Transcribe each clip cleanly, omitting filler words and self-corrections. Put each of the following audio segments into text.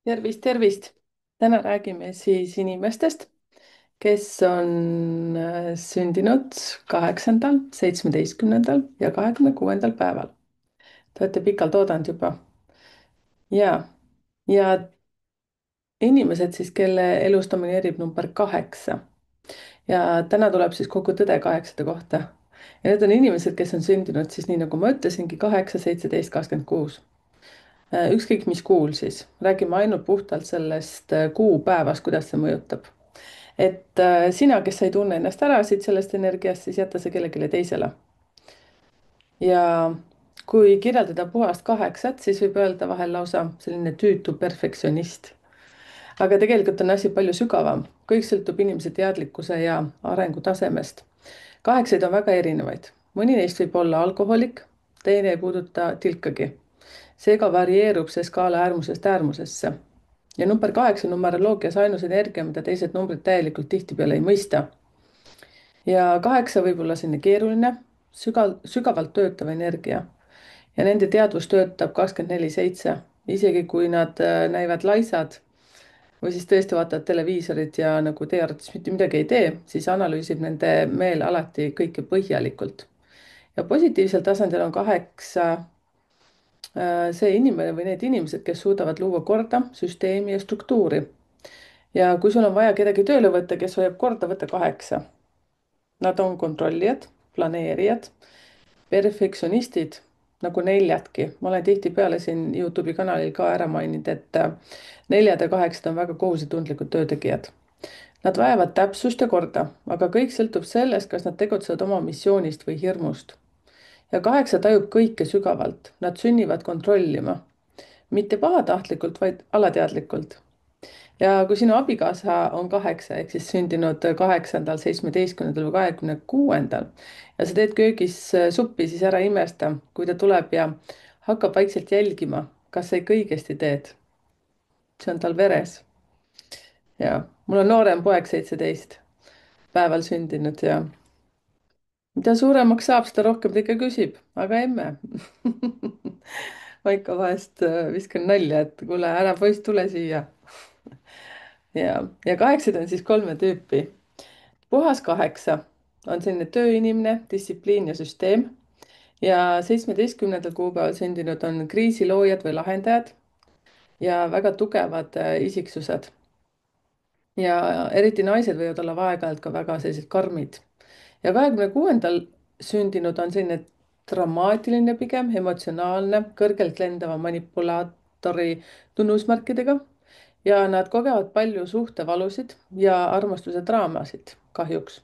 Tervist, tervist! Täna räägime siis inimestest, kes on sündinud 8., 17. ja 26. päeval. Te olete pikalt oodanud juba. Ja inimesed siis, kelle elus domineerib number 8. Ja täna tuleb siis kogu tõde 8 kohta. Ja need on inimesed, kes on sündinud siis nii, nagu ma ütlesingi, 8, 17, 26. Ükskõik mis kuul siis, räägime ainult puhtalt sellest kuupäevast, kuidas see mõjutab. Sina, kes sa ei tunne ennast ära siit sellest energiast, siis jäta see kellelegi teisele. Ja kui kirjeldada puhast 8, siis võib öelda vahel lausa selline tüütu perfektsionist. Aga tegelikult on asi palju sügavam, kõik sõltub inimese teadlikkuse ja arengutasemest. 8 on väga erinevaid, mõni neist võib olla alkoholik, teine ei puuduta tilkagi. Seega varieerub see skaala äärmusest äärmusesse. Ja number 8 numeroloogias ainus energia, mida teised numbrid täielikult tihtipeale ei mõista. Ja 8 võib olla selline keeruline, sügavalt töötav energia. Ja nende teadvus töötab 24/7, isegi kui nad näivad laisad või siis tõesti vaatavad televiisorit ja nagu teie arvates mitte midagi ei tee, siis analüüsib nende meel alati kõike põhjalikult. Ja positiivsel tasandil on 8 see inimene või need inimesed, kes suudavad luua korda, süsteemi ja struktuuri. Ja kui sul on vaja kedagi tööle võtta, kes hoiab korda, võta 8. Nad on kontrollijad, planeerijad, perfektsionistid nagu 4-dki. Ma olen tihtipeale siin YouTube'i kanalil ka ära maininud, et 4 ja 8 on väga kohusetundlikud töötegijad. Nad vajavad täpsust ja korda, aga kõik sõltub sellest, kas nad tegutsevad oma missioonist või hirmust. Ja 8 tajub kõike sügavalt, nad sünnivad kontrollima. Mitte pahatahtlikult, vaid alateadlikult. Ja kui sinu abikaasa on 8 ehk siis sündinud 8., 17. või 26. ja sa teed köögis suppi, siis ära imesta, kui ta tuleb ja hakkab vaikselt jälgima, kas sa ikka õigesti teed. See on tal veres. Ja mul on noorem poeg 17 päeval sündinud ja mida suuremaks saab, seda rohkem ta ikka küsib, aga emme ma ikka vahest viskan nalja, et kuule, ära poiss, tule siia. ja 8 on siis 3 tüüpi. Puhas 8 on selline tööinimene, distsipliin ja süsteem. Ja 17. kuupäeval sündinud on kriisiloojad või lahendajad ja väga tugevad isiksused. Ja eriti naised võivad olla aeg-ajalt ka väga sellised karmid. Ja 26. sündinud on selline dramaatiline, pigem emotsionaalne, kõrgelt lendava manipulaatori tunnusmärkidega. Ja nad kogevad palju suhtevalusid ja armastuse draamasid, kahjuks.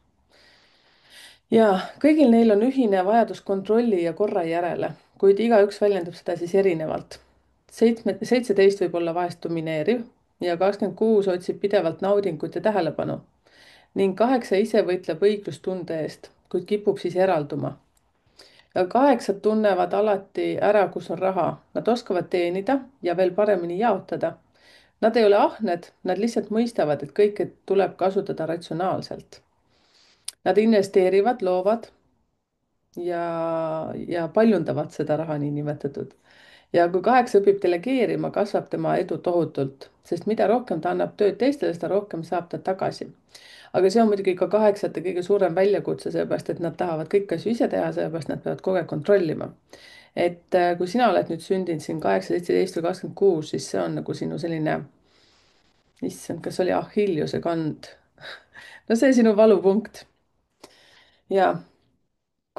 Ja kõigil neil on ühine vajadus kontrolli ja korra järele, kuid igaüks väljendab seda siis erinevalt. 17 võib olla vahest domineeriv ja 26 otsib pidevalt naudingut ja tähelepanu. Ning 8 ise võitleb õiglustunde eest, kuid kipub siis eralduma. Ja 8 tunnevad alati ära, kus on raha. Nad oskavad teenida ja veel paremini jaotada. Nad ei ole ahned, nad lihtsalt mõistavad, et kõike tuleb kasutada ratsionaalselt. Nad investeerivad, loovad ja paljundavad seda raha niinimetatud. Ja kui 8 õpib delegeerima, kasvab tema edu tohutult, sest mida rohkem ta annab tööd teistele, seda rohkem saab ta tagasi. Aga see on muidugi ka 8-te kõige suurem väljakutse, seepärast et nad tahavad kõiki asju ise teha, seepärast nad peavad kogu aeg kontrollima. Kui sina oled nüüd sündinud siin 8, 17 või 26, siis see on nagu sinu selline, issand, kas oli Achilleuse kand? No see sinu valupunkt. Ja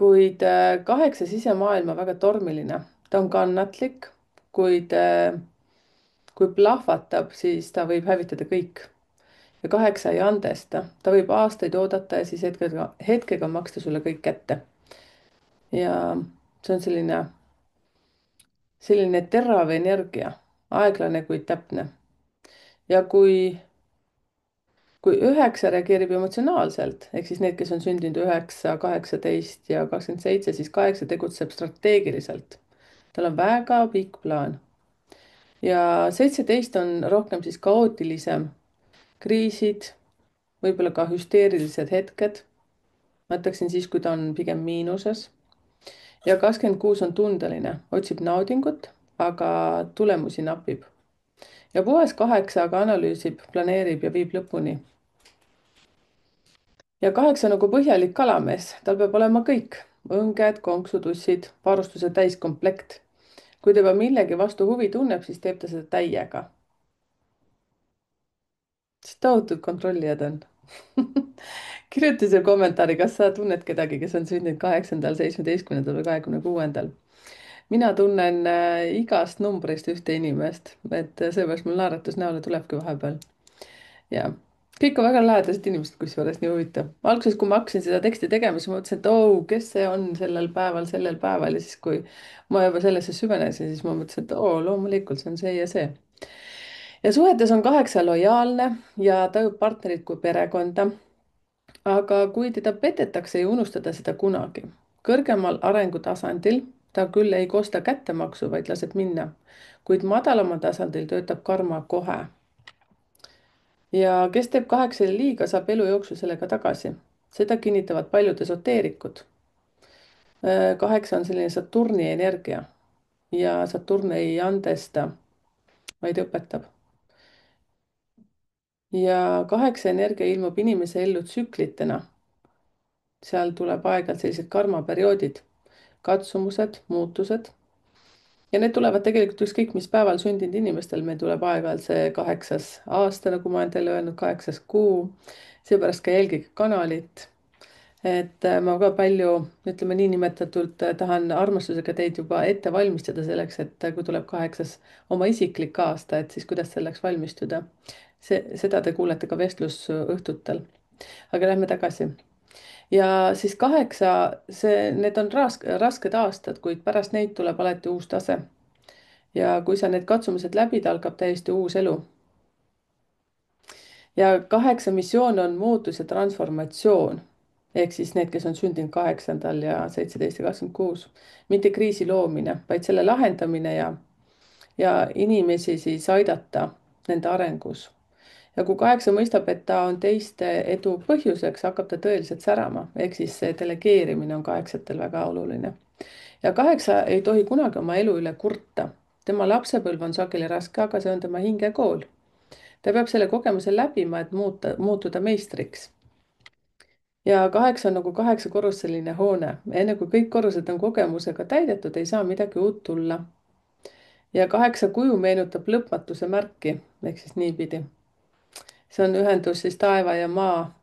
kuid 8 sisemaailm on väga tormiline, ta on kannatlik, kuid kui plahvatab, siis ta võib hävitada kõik. Ja 8 ei andesta, ta võib aastaid oodata ja siis hetkega maksta sulle kõik kätte. Ja see on selline terav energia, aeglane, kuid täpne. Ja kui 9 reageerib emotsionaalselt, ehk siis need, kes on sündinud 9, 18 ja 27, siis 8 tegutseb strateegiliselt. Tal on väga pikk plaan. Ja 17 on rohkem siis kaootilisem, kriisid, võib-olla ka hüsteerilised hetked. Ma ütleksin siis, kui ta on pigem miinuses. Ja 26 on tundeline, otsib naudingut, aga tulemusi napib. ja puhas 8 aga analüüsib, planeerib ja viib lõpuni. ja 8 nagu põhjalik kalamees, tal peab olema kõik, õnged, konksud, ussid, varustuse täiskomplekt. kui ta juba millegi vastu huvi tunneb, siis teeb ta seda täiega. sest tohutud kontrollijad on. kirjuta siia kommentaari, kas sa tunned kedagi, kes on sündinud 8., 17. või 26. mina tunnen igast numbrist ühte inimest, et seepärast mul naeratus näole tulebki vahepeal. ja kõik on väga lähedased inimesed, kusjuures nii huvitav. alguses, kui ma hakkasin seda teksti tegema, siis ma mõtlesin, et oo, kes see on sellel päeval ja siis, kui ma juba sellesse süvenesin, siis ma mõtlesin, et oo, loomulikult see on see ja see. ja suhetes on 8 lojaalne ja tajub partnerit kui perekonda. aga kui teda petetakse, ei unustada seda kunagi. kõrgemal arengutasandil ta küll ei kosta kättemaksu, vaid laseb minna, kuid madalamal tasandil töötab karma kohe. ja kes teeb 8-le liiga, saab elu jooksul sellega tagasi. seda kinnitavad paljud esoteerikud. 8 on selline Saturni energia ja Saturn ei andesta, vaid õpetab. ja 8 energia ilmub inimese ellu tsüklitena. seal tuleb aeg-ajalt sellised karmaperioodid, katsumused, muutused. ja need tulevad tegelikult ükskõik mis päeval sündinud inimestel, meil tuleb aeg-ajalt see 8. aasta, nagu ma olen teile öelnud, 8. kuu. seepärast ka jälgige kanalit. et ma ka palju, ütleme niinimetatult, tahan armastusega teid juba ette valmistada selleks, et kui tuleb 8. oma isiklik aasta, et siis kuidas selleks valmistuda. seda te kuulete ka vestlusõhtutel. aga lähme tagasi. ja siis 8, need on rasked aastad, kuid pärast neid tuleb alati uus tase. ja kui sa need katsumused läbid, algab täiesti uus elu. ja 8 missioon on muutus ja transformatsioon. ehk siis need, kes on sündinud 8. ja 17 ja 26, mitte kriisi loomine, vaid selle lahendamine ja inimesi siis aidata nende arengus. ja kui 8 mõistab, et ta on teiste edu põhjuseks, hakkab ta tõeliselt särama, ehk siis see delegeerimine on 8-tel väga oluline. ja 8 ei tohi kunagi oma elu üle kurta. tema lapsepõlv on sageli raske, aga see on tema hingekool. ta peab selle kogemuse läbima, et muutuda meistriks. ja 8 on nagu 8-korruseline hoone. enne kui kõik korrused on kogemusega täidetud, ei saa midagi uut tulla. ja 8 kuju meenutab lõpmatuse märki, ehk siis niipidi. see on ühendus siis taeva ja maa,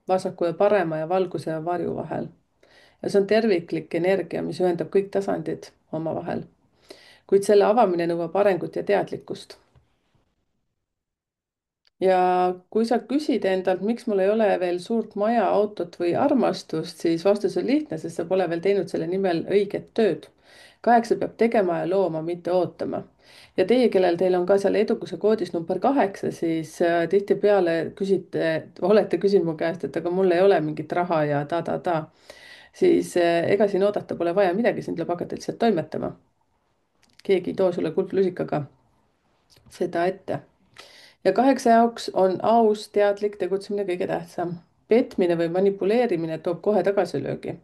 vasaku ja parema ja valguse ja varju vahel. ja see on terviklik energia, mis ühendab kõik tasandid omavahel. kuid selle avamine nõuab arengut ja teadlikkust. ja kui sa küsid endalt, miks mul ei ole veel suurt maja, autot või armastust, siis vastus on lihtne, sest sa pole veel teinud selle nimel õiget tööd. 8 peab tegema ja looma, mitte ootama. ja teie, kellel teil on ka seal edukuse koodis number 8, siis tihtipeale olete küsinud mu käest, et aga mul ei ole mingit raha ja ta. siis ega siin oodata pole vaja midagi, siin tuleb hakata lihtsalt toimetama. keegi ei too sulle kuldlusikaga seda ette. ja 8 jaoks on aus, teadlik tegutsemine kõige tähtsam. petmine või manipuleerimine toob kohe tagasilöögi.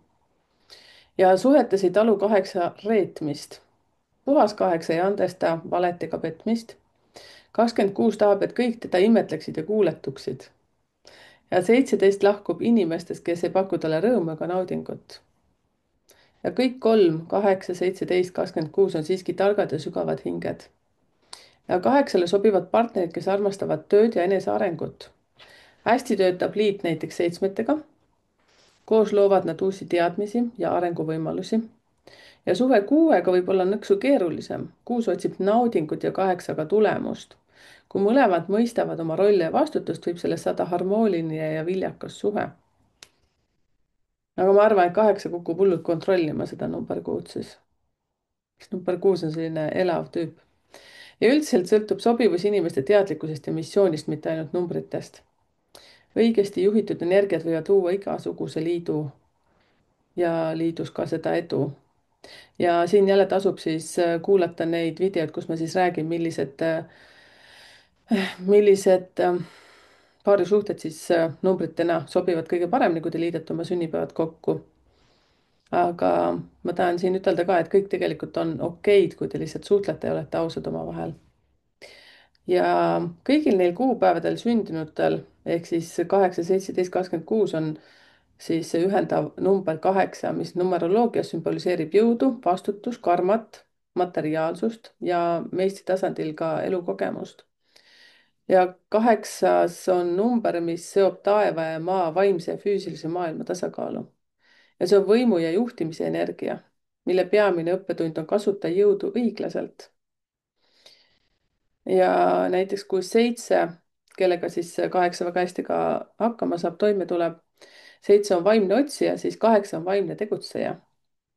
ja suhetes ei talu 8 reetmist. puhas 8 ei andesta valet ega petmist. 26 tahab, et kõik teda imetleksid ja kuuletuksid. ja 17 lahkub inimestest, kes ei paku talle rõõmu ega naudingut. ja kõik kolm, 8, 17, 26 on siiski targad ja sügavad hinged. ja 8-le sobivad partnerid, kes armastavad tööd ja enesearengut. hästi töötab liit näiteks 7-tega. koos loovad nad uusi teadmisi ja arenguvõimalusi. ja suve 6-ga võib olla nõksu keerulisem. 6 otsib naudingut ja 8-ga tulemust. kui mõlemad mõistavad oma rolli ja vastutust, võib sellest saada harmooniline ja viljakas suhe. aga ma arvan, et 8 kukub hullult kontrollima seda number 6 siis. number 6 on selline elav tüüp. ja üldiselt sõltub sobivus inimeste teadlikkusest ja missioonist, mitte ainult numbritest. õigesti juhitud energiat võivad luua igasuguse liidu ja liidus ka seda edu. ja siin jälle tasub siis kuulata neid videod, kus ma siis räägin, millised paarisuhted siis numbritena sobivad kõige paremini, kui te liidate oma sünnipäevad kokku. aga ma tahan siin ütelda ka, et kõik tegelikult on okeid, kui te lihtsalt suhtlete ja olete ausad omavahel. ja kõigil neil kuupäevadel sündinutel ehk siis 8, 17, 26 on siis see ühendav number 8, mis numeroloogias sümboliseerib jõudu, vastutust, karmat, materiaalsust ja meistri tasandil ka elukogemust. ja 8 on number, mis seob taeva ja maa vaimse ja füüsilise maailma tasakaalu. Ja see on võimu ja juhtimise energia, mille peamine õppetund on kasuta jõudu õiglaselt. Ja näiteks kui 7, kellega siis 8 väga hästi ka hakkama saab, toime tuleb, 7 on vaimne otsija, siis 8 on vaimne tegutseja.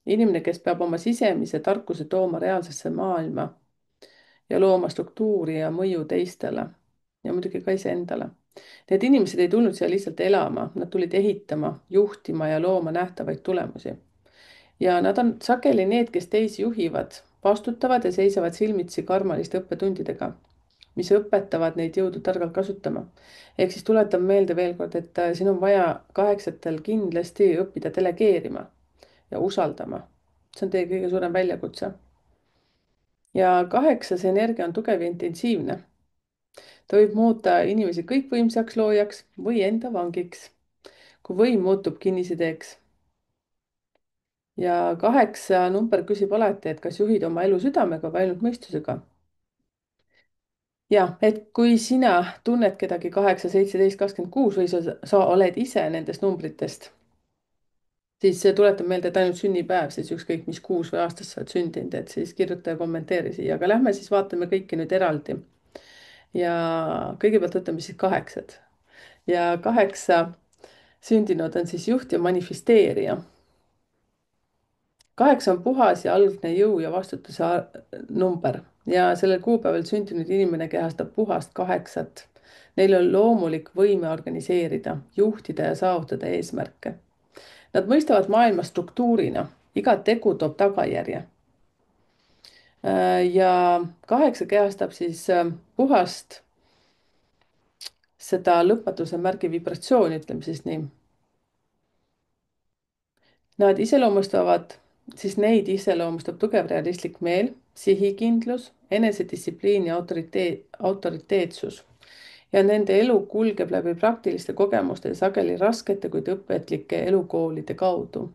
Inimene, kes peab oma sisemise tarkuse tooma reaalsesse maailma ja looma struktuuri ja mõju teistele ja muidugi ka iseendale. Need inimesed ei tulnud siia lihtsalt elama, nad tulid ehitama, juhtima ja looma nähtavaid tulemusi. Ja nad on sageli need, kes teisi juhivad, vastutavad ja seisavad silmitsi karmaliste õppetundidega, mis õpetavad neid jõudu targalt kasutama. Ehk siis tuletan meelde veel kord, et siin on vaja 8-tel kindlasti õppida delegeerima ja usaldama. See on teie kõige suurem väljakutse. Ja 8 energia on tugev ja intensiivne. Ta võib muuta inimesi kõikvõimsaks loojaks või enda vangiks, kui võim muutub kinnisideeks. Ja 8 number küsib alati, et kas juhid oma elu südamega või ainult mõistusega. Ja et kui sina tunned kedagi 8, 17, 26 või sa oled ise nendest numbritest, siis tuletan meelde, et ainult sünnipäev, siis ükskõik mis kuus või aastas sa oled sündinud, et siis kirjuta ja kommenteeri siia, aga lähme siis vaatame kõiki nüüd eraldi. Ja kõigepealt võtame siis 8 ja 8 sündinud on siis juht ja manifesteerija. 8 on puhas ja algne jõu ja vastutuse number ja sellel kuupäeval sündinud inimene kehastab puhast 8. Neil on loomulik võime organiseerida, juhtida ja saavutada eesmärke. Nad mõistavad maailma struktuurina, iga tegu toob tagajärje. Ja 8 kehastab siis puhast seda lõpmatuse märgi vibratsiooni, ütleme siis nii. Neid iseloomustab tugev realistlik meel, sihikindlus, enesedistsipliin ja autoriteetsus. Ja nende elu kulgeb läbi praktiliste kogemuste ja sageli raskete, kuid õpetlike elukoolide kaudu.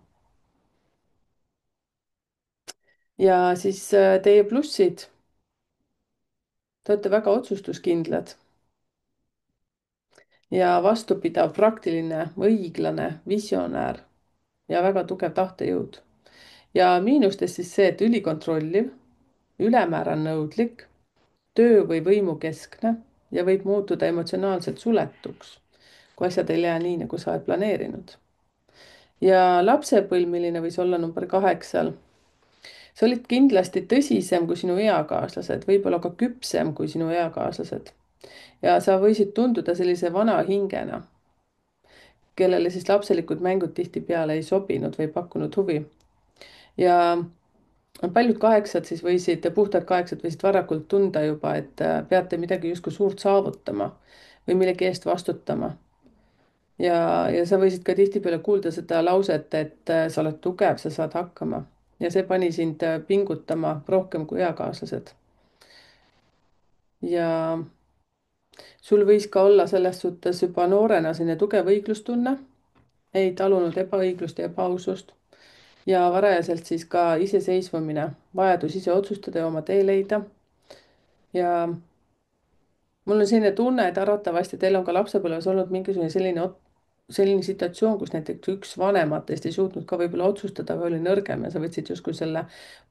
Ja siis teie plussid. Te olete väga otsustuskindlad ja vastupidav, praktiline, õiglane, visionäär ja väga tugev tahtejõud. Ja miinustes siis see, et ülikontrolliv, ülemäära nõudlik, töö või võimukeskne ja võib muutuda emotsionaalselt suletuks, kui asjad ei lähe nii, nagu sa oled planeerinud. Ja lapsepõlv, võis olla number 8. sa olid kindlasti tõsisem kui sinu eakaaslased, võib-olla ka küpsem kui sinu eakaaslased. Ja sa võisid tunduda sellise vana hingena, kellele siis lapselikud mängud tihtipeale ei sobinud või pakkunud huvi. Ja paljud 8 siis puhtad 8 võisid varakult tunda juba, et peate midagi justkui suurt saavutama või millegi eest vastutama. Ja sa võisid ka tihtipeale kuulda seda lauset, et sa oled tugev, sa saad hakkama. Ja see pani sind pingutama rohkem kui eakaaslased. Ja sul võis ka olla selles suhtes juba noorena selline tugev õiglustunne, ei talunud ebaõiglust ja ebaausust. Ja varajaselt siis ka iseseisvumine, vajadus ise otsustada ja oma tee leida. Ja mul on selline tunne, et arvatavasti teil on ka lapsepõlves olnud mingisugune selline situatsioon, kus näiteks üks vanematest ei suutnud ka võib-olla otsustada või oli nõrgem ja sa võtsid justkui selle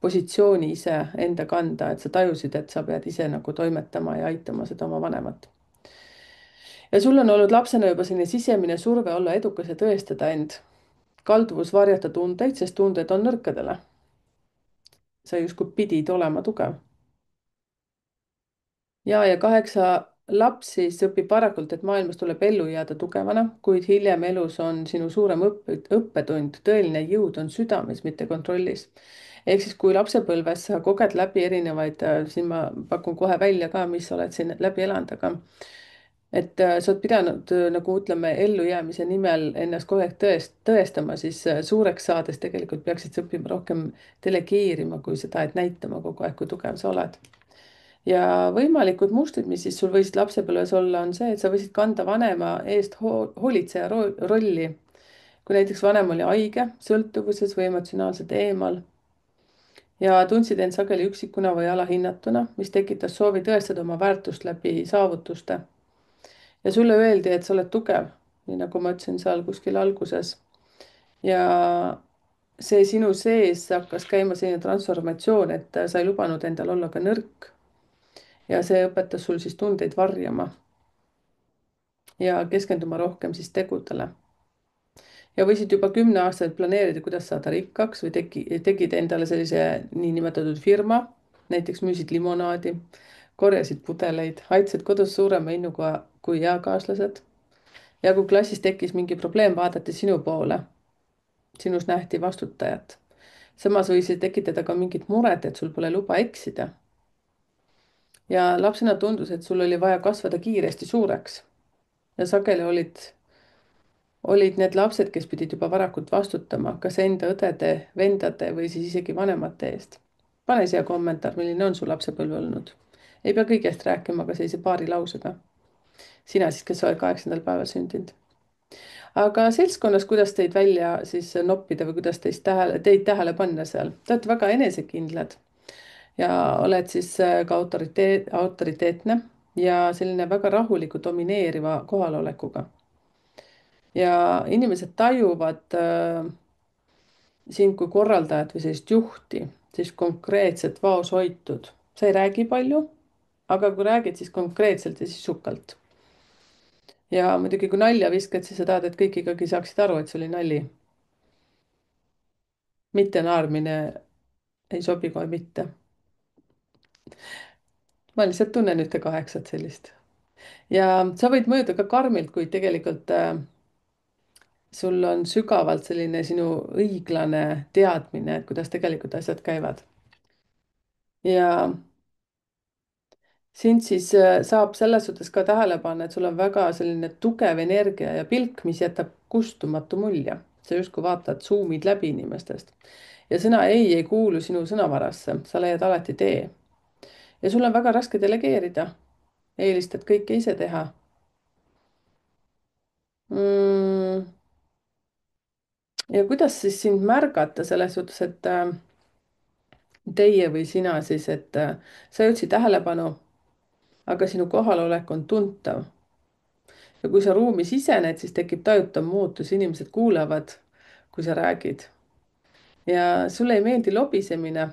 positsiooni ise enda kanda, et sa tajusid, et sa pead ise nagu toimetama ja aitama seda oma vanemat. Ja sul on olnud lapsena juba selline sisemine surve olla edukas ja tõestada end, kalduvus varjata tundeid, sest tunded on nõrkadele. Sa justkui pidid olema tugev. Ja 8 laps siis õpib varakult, et maailmas tuleb ellu jääda tugevana, kuid hiljem elus on sinu suurem õppetund, tõeline jõud on südames, mitte kontrollis. Ehk siis, kui lapsepõlves sa koged läbi erinevaid, siin ma pakun kohe välja ka, mis sa oled siin läbi elanud, aga et sa oled pidanud nagu ütleme, ellujäämise nimel ennast kogu aeg tõestama, siis suureks saades tegelikult peaksid sa õppima rohkem delegeerima kui seda, et näitama kogu aeg, kui tugev sa oled. ja võimalikud mustrid, mis siis sul võisid lapsepõlves olla, on see, et sa võisid kanda vanema eest hoolitseja rolli, kui näiteks vanem oli haige, sõltuvuses või emotsionaalselt eemal ja tundsid end sageli üksikuna või alahinnatuna, mis tekitas soovi tõestada oma väärtust läbi saavutuste. ja sulle öeldi, et sa oled tugev, nii nagu ma ütlesin seal kuskil alguses. ja see sinu sees hakkas käima selline transformatsioon, et sa ei lubanud endal olla ka nõrk. ja see õpetas sul siis tundeid varjama ja keskenduma rohkem siis tegudele. ja võisid juba 10-aastaselt planeerida, kuidas saada rikkaks või tegid endale sellise niinimetatud firma, näiteks müüsid limonaadi, korjasid pudeleid, aitasid kodus suurema innuga kui eakaaslased. ja kui klassis tekkis mingi probleem, vaadati sinu poole, sinus nähti vastutajat. samas võis see tekitada ka mingit muret, et sul pole luba eksida. ja lapsena tundus, et sul oli vaja kasvada kiiresti suureks ja sageli olid need lapsed, kes pidid juba varakult vastutama, kas enda õdede, vendade või siis isegi vanemate eest. pane siia kommentaar, milline on su lapsepõlv olnud. ei pea kõigest rääkima, aga sellise paari lausega. sina siis, kes sa oled 8. päeval sündinud. aga seltskonnas, kuidas teid välja siis noppida või kuidas teid tähele panna seal? Te olete väga enesekindlad ja oled siis ka autoriteetne ja selline väga rahuliku, domineeriva kohalolekuga. ja inimesed tajuvad sind kui korraldajat või sellist juhti, siis konkreetset vaoshoitud. sa ei räägi palju, aga kui räägid, siis konkreetselt ja sisukalt. ja muidugi, kui nalja viskad, siis sa tahad, et kõik ikkagi saaksid aru, et see oli nali. mitte naermine ei sobi kohe mitte. ma lihtsalt tunnen ühte 8 sellist. ja sa võid mõjuda ka karmilt, kuid tegelikult sul on sügavalt selline sinu õiglane teadmine, et kuidas tegelikult asjad käivad. ja sind siis saab selles suhtes ka tähele panna, et sul on väga selline tugev energia ja pilk, mis jätab kustumatu mulje. sa justkui vaatad, suumid läbi inimestest. ja sõna ei kuulu sinu sõnavarasse, sa leiad alati tee. ja sul on väga raske delegeerida, eelistad kõike ise teha mm,. ja kuidas siis sind märgata selles suhtes, et teie või sina siis, et sa ei otsi tähelepanu, aga sinu kohalolek on tuntav. ja kui sa ruumi sisened, siis tekib tajutav muutus, inimesed kuulavad, kui sa räägid. ja sulle ei meeldi lobisemine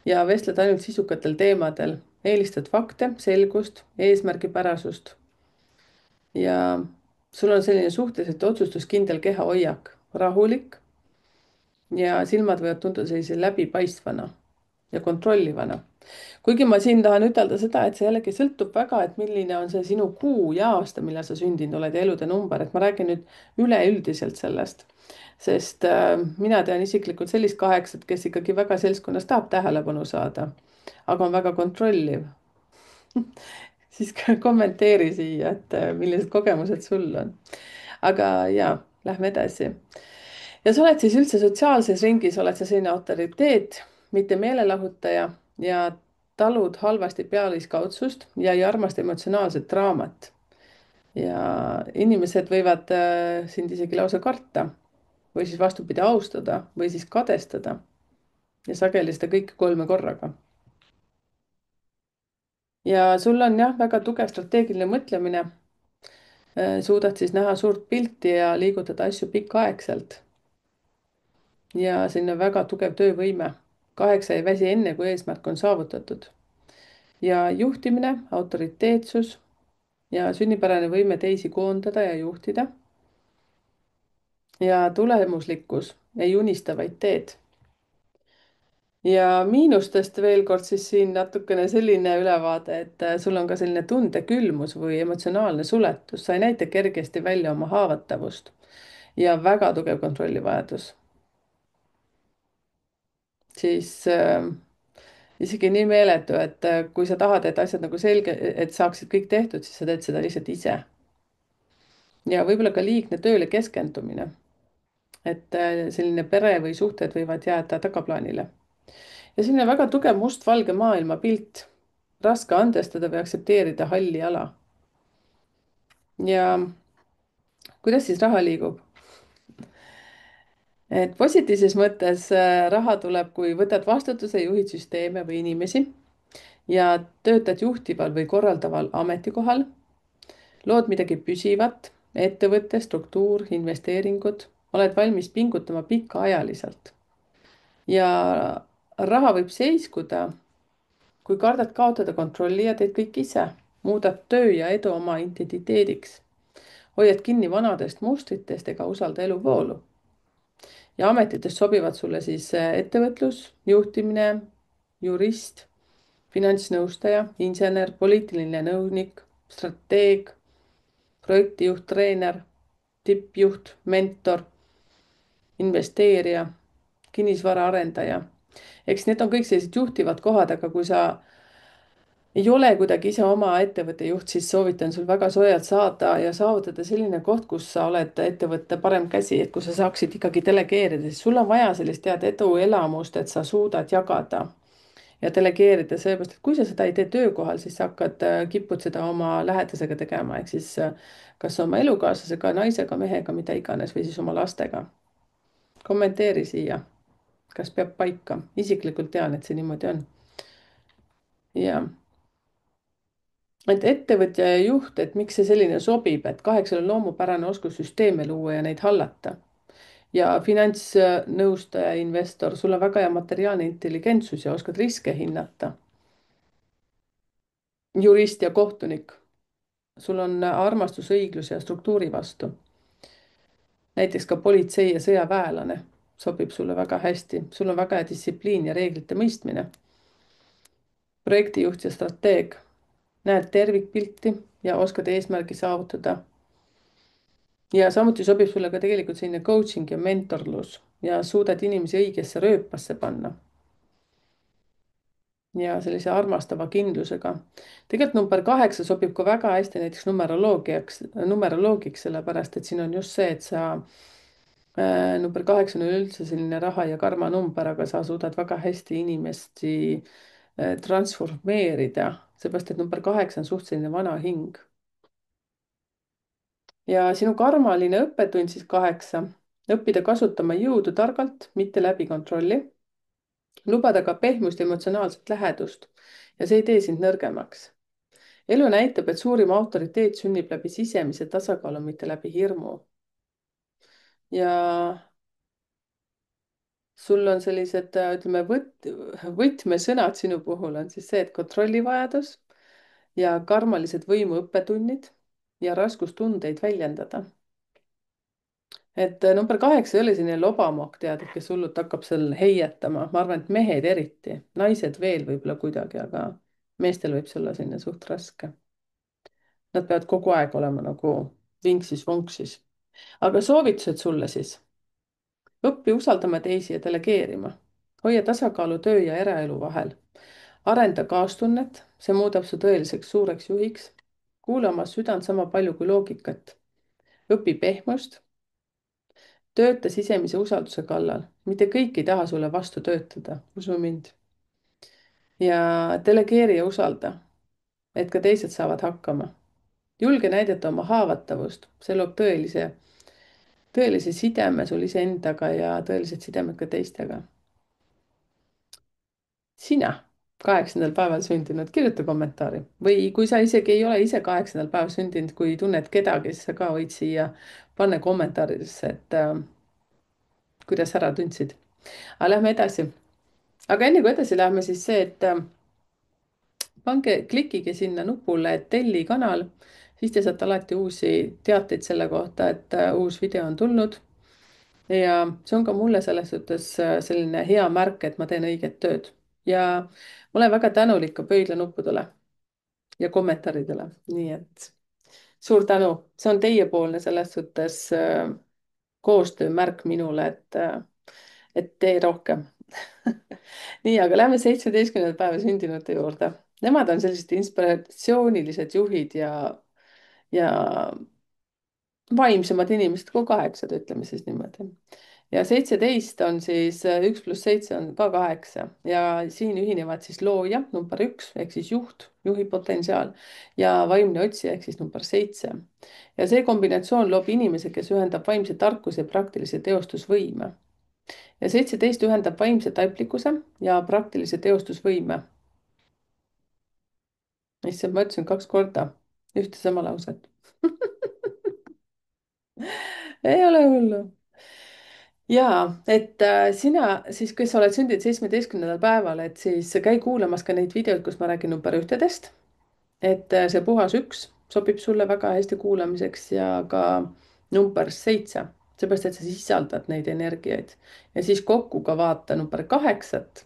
ja vestled ainult sisukatel teemadel, eelistad fakte, selgust, eesmärgipärasust. ja sul on selline suhteliselt otsustuskindel kehahoiak, rahulik ja silmad võivad tunduda sellise läbipaistvana ja kontrollivana. kuigi ma siin tahan ütelda seda, et see jällegi sõltub väga, et milline on see sinu kuu ja aasta, millal sa sündinud oled ja elude number, et ma räägin nüüd üleüldiselt sellest. sest mina tean isiklikult sellist 8, kes ikkagi väga seltskonnas tahab tähelepanu saada, aga on väga kontrolliv. siis kommenteeri siia, et millised kogemused sul on. aga ja, lähme edasi. ja sa oled siis üldse sotsiaalses ringis, oled sa selline autoriteet, mitte meelelahutaja ja talud halvasti pealiskaudsust ja ei armasta emotsionaalset draamat. ja inimesed võivad sind isegi lausa karta või siis vastupidi austada või siis kadestada. ja sageli seda kõike 3 korraga. ja sul on jah, väga tugev strateegiline mõtlemine. suudad siis näha suurt pilti ja liigutada asju pikaaegselt. ja selline väga tugev töövõime. 8 ei väsi enne, kui eesmärk on saavutatud. ja juhtimine, autoriteetsus ja sünnipärane võime teisi koondada ja juhtida. ja tulemuslikkus, ei unista, vaid teed. ja miinustest veel kord siis siin natukene selline ülevaade, et sul on ka selline tundekülmus või emotsionaalne suletus, sa ei näita kergesti välja oma haavatavust ja väga tugev kontrollivajadus. siis isegi nii meeletu, et kui sa tahad, et asjad nagu selge, et saaksid kõik tehtud, siis sa teed seda lihtsalt ise. ja võib-olla ka liigne tööle keskendumine. et selline pere või suhted võivad jääda tagaplaanile. ja selline väga tugev mustvalge maailmapilt, raske andestada või aktsepteerida halli ala. ja kuidas siis raha liigub? Et positiivses mõttes raha tuleb, kui võtad vastutuse, juhid süsteeme või inimesi ja töötad juhtival või korraldaval ametikohal, lood midagi püsivat, ettevõtte, struktuur, investeeringud, oled valmis pingutama pikaajaliselt. ja raha võib seiskuda, kui kardad kaotada kontrolli ja teed kõik ise, muudad töö ja edu oma identiteediks, hoiad kinni vanadest mustritest ega usalda eluvoolu. ja ametitest sobivad sulle siis ettevõtlus, juhtimine, jurist, finantsnõustaja, insener, poliitiline nõunik, strateeg, projektijuht, treener, tippjuht, mentor, investeerija, kinnisvaraarendaja. eks need on kõik sellised juhtivad kohad, aga kui sa ei ole kuidagi ise oma ettevõtte juht, siis soovitan sul väga soojalt saada ja saavutada selline koht, kus sa oled ettevõtte parem käsi, et kui sa saaksid ikkagi delegeerida, siis sul on vaja sellist tead eduelamust, et sa suudad jagada ja delegeerida, sellepärast et kui sa seda ei tee töökohal, siis sa hakkad, kipud seda oma lähedasega tegema, ehk siis kas oma elukaaslasega, naisega, mehega, mida iganes, või siis oma lastega. kommenteeri siia, kas peab paika, isiklikult tean, et see niimoodi on. ja et ettevõtja ja juht, et miks see selline sobib, et kaheksal on loomupärane oskus süsteeme luua ja neid hallata. ja finantsnõustaja, investor, sul on väga hea materiaalne intelligentsus ja oskad riske hinnata. jurist ja kohtunik, sul on armastus õigluse ja struktuuri vastu. näiteks ka politsei ja sõjaväelane sobib sulle väga hästi, sul on väga hea distsipliin ja reeglite mõistmine. projektijuht ja strateeg, näed tervikpilti ja oskad eesmärgi saavutada. ja samuti sobib sulle ka tegelikult selline coaching ja mentorlus ja suudad inimesi õigesse rööpasse panna. ja sellise armastava kindlusega. tegelikult number 8 sobib ka väga hästi näiteks numeroloogiks, sellepärast et siin on just see, et sa number 8 on üleüldse selline raha ja karma number, aga sa suudad väga hästi inimesi transformeerida, seepärast et number 8 on suht selline vana hing. ja sinu karmaline õppetund siis 8, õppida kasutama jõudu targalt, mitte läbi kontrolli, lubada ka pehmust ja emotsionaalset lähedust ja see ei tee sind nõrgemaks. elu näitab, et suurim autoriteet sünnib läbi sisemise tasakaalu, mitte läbi hirmu. ja sul on sellised, ütleme, võtmesõnad sinu puhul on siis see, et kontrollivajadus ja karmalised võimu õppetunnid ja raskus tundeid väljendada. et number 8 ei ole selline lobamokk, tead, kes hullult hakkab seal heietama, ma arvan, et mehed eriti, naised veel võib-olla kuidagi, aga meestel võib see olla selline suht raske. Nad peavad kogu aeg olema nagu vinksis-vonksis. aga soovitused sulle siis. õpi usaldama teisi ja delegeerima. hoia tasakaalu töö ja eraelu vahel. arenda kaastunnet, see muudab su tõeliseks suureks juhiks. kuula oma südant sama palju kui loogikat. õpi pehmust. tööta sisemise usalduse kallal, mitte kõik ei taha sulle vastu töötada, usu mind. ja delegeeri ja usalda, et ka teised saavad hakkama. julge näidata oma haavatavust, see loob tõelise sideme sul iseendaga ja tõelised sidemed ka teistega. sina, 8. päeval sündinud, kirjuta kommentaari või kui sa isegi ei ole ise 8. päeval sündinud, kui tunned kedagi, siis sa ka võid siia panna kommentaaridesse, et kuidas ära tundsid. aga lähme edasi. aga enne kui edasi lähme, siis see, et klikige sinna nupule, et telli kanal, siis te saate alati uusi teateid selle kohta, et uus video on tulnud. ja see on ka mulle selles suhtes selline hea märk, et ma teen õiget tööd ja ma olen väga tänulik ka pöidlanuppudele ja kommentaaridele, nii et suur tänu, see on teiepoolne selles suhtes koostöömärk minule, et tee rohkem. nii, aga lähme 17. päeva sündinute juurde. Nemad on sellised inspiratsioonilised juhid ja vaimsemad inimesed kui 8, ütleme siis niimoodi. ja 17 on siis 1 + 7 on ka 8 ja siin ühinevad siis looja number 1 ehk siis juht, juhi potentsiaal ja vaimne otsija ehk siis number 7. ja see kombinatsioon loob inimese, kes ühendab vaimse tarkuse ja praktilise teostusvõime. ja 17 ühendab vaimse taiplikkuse ja praktilise teostusvõime. issand, ma ütlesin 2 korda ühte sama lauset. ei ole hullu. ja et sina siis, kes sa oled sündinud 17. päeval, et siis käi kuulamas ka neid videoid, kus ma räägin number ühtedest. et see puhas 1 sobib sulle väga hästi kuulamiseks ja ka number 7, seepärast et sa sisaldad neid energiaid ja siis kokku ka vaata number 8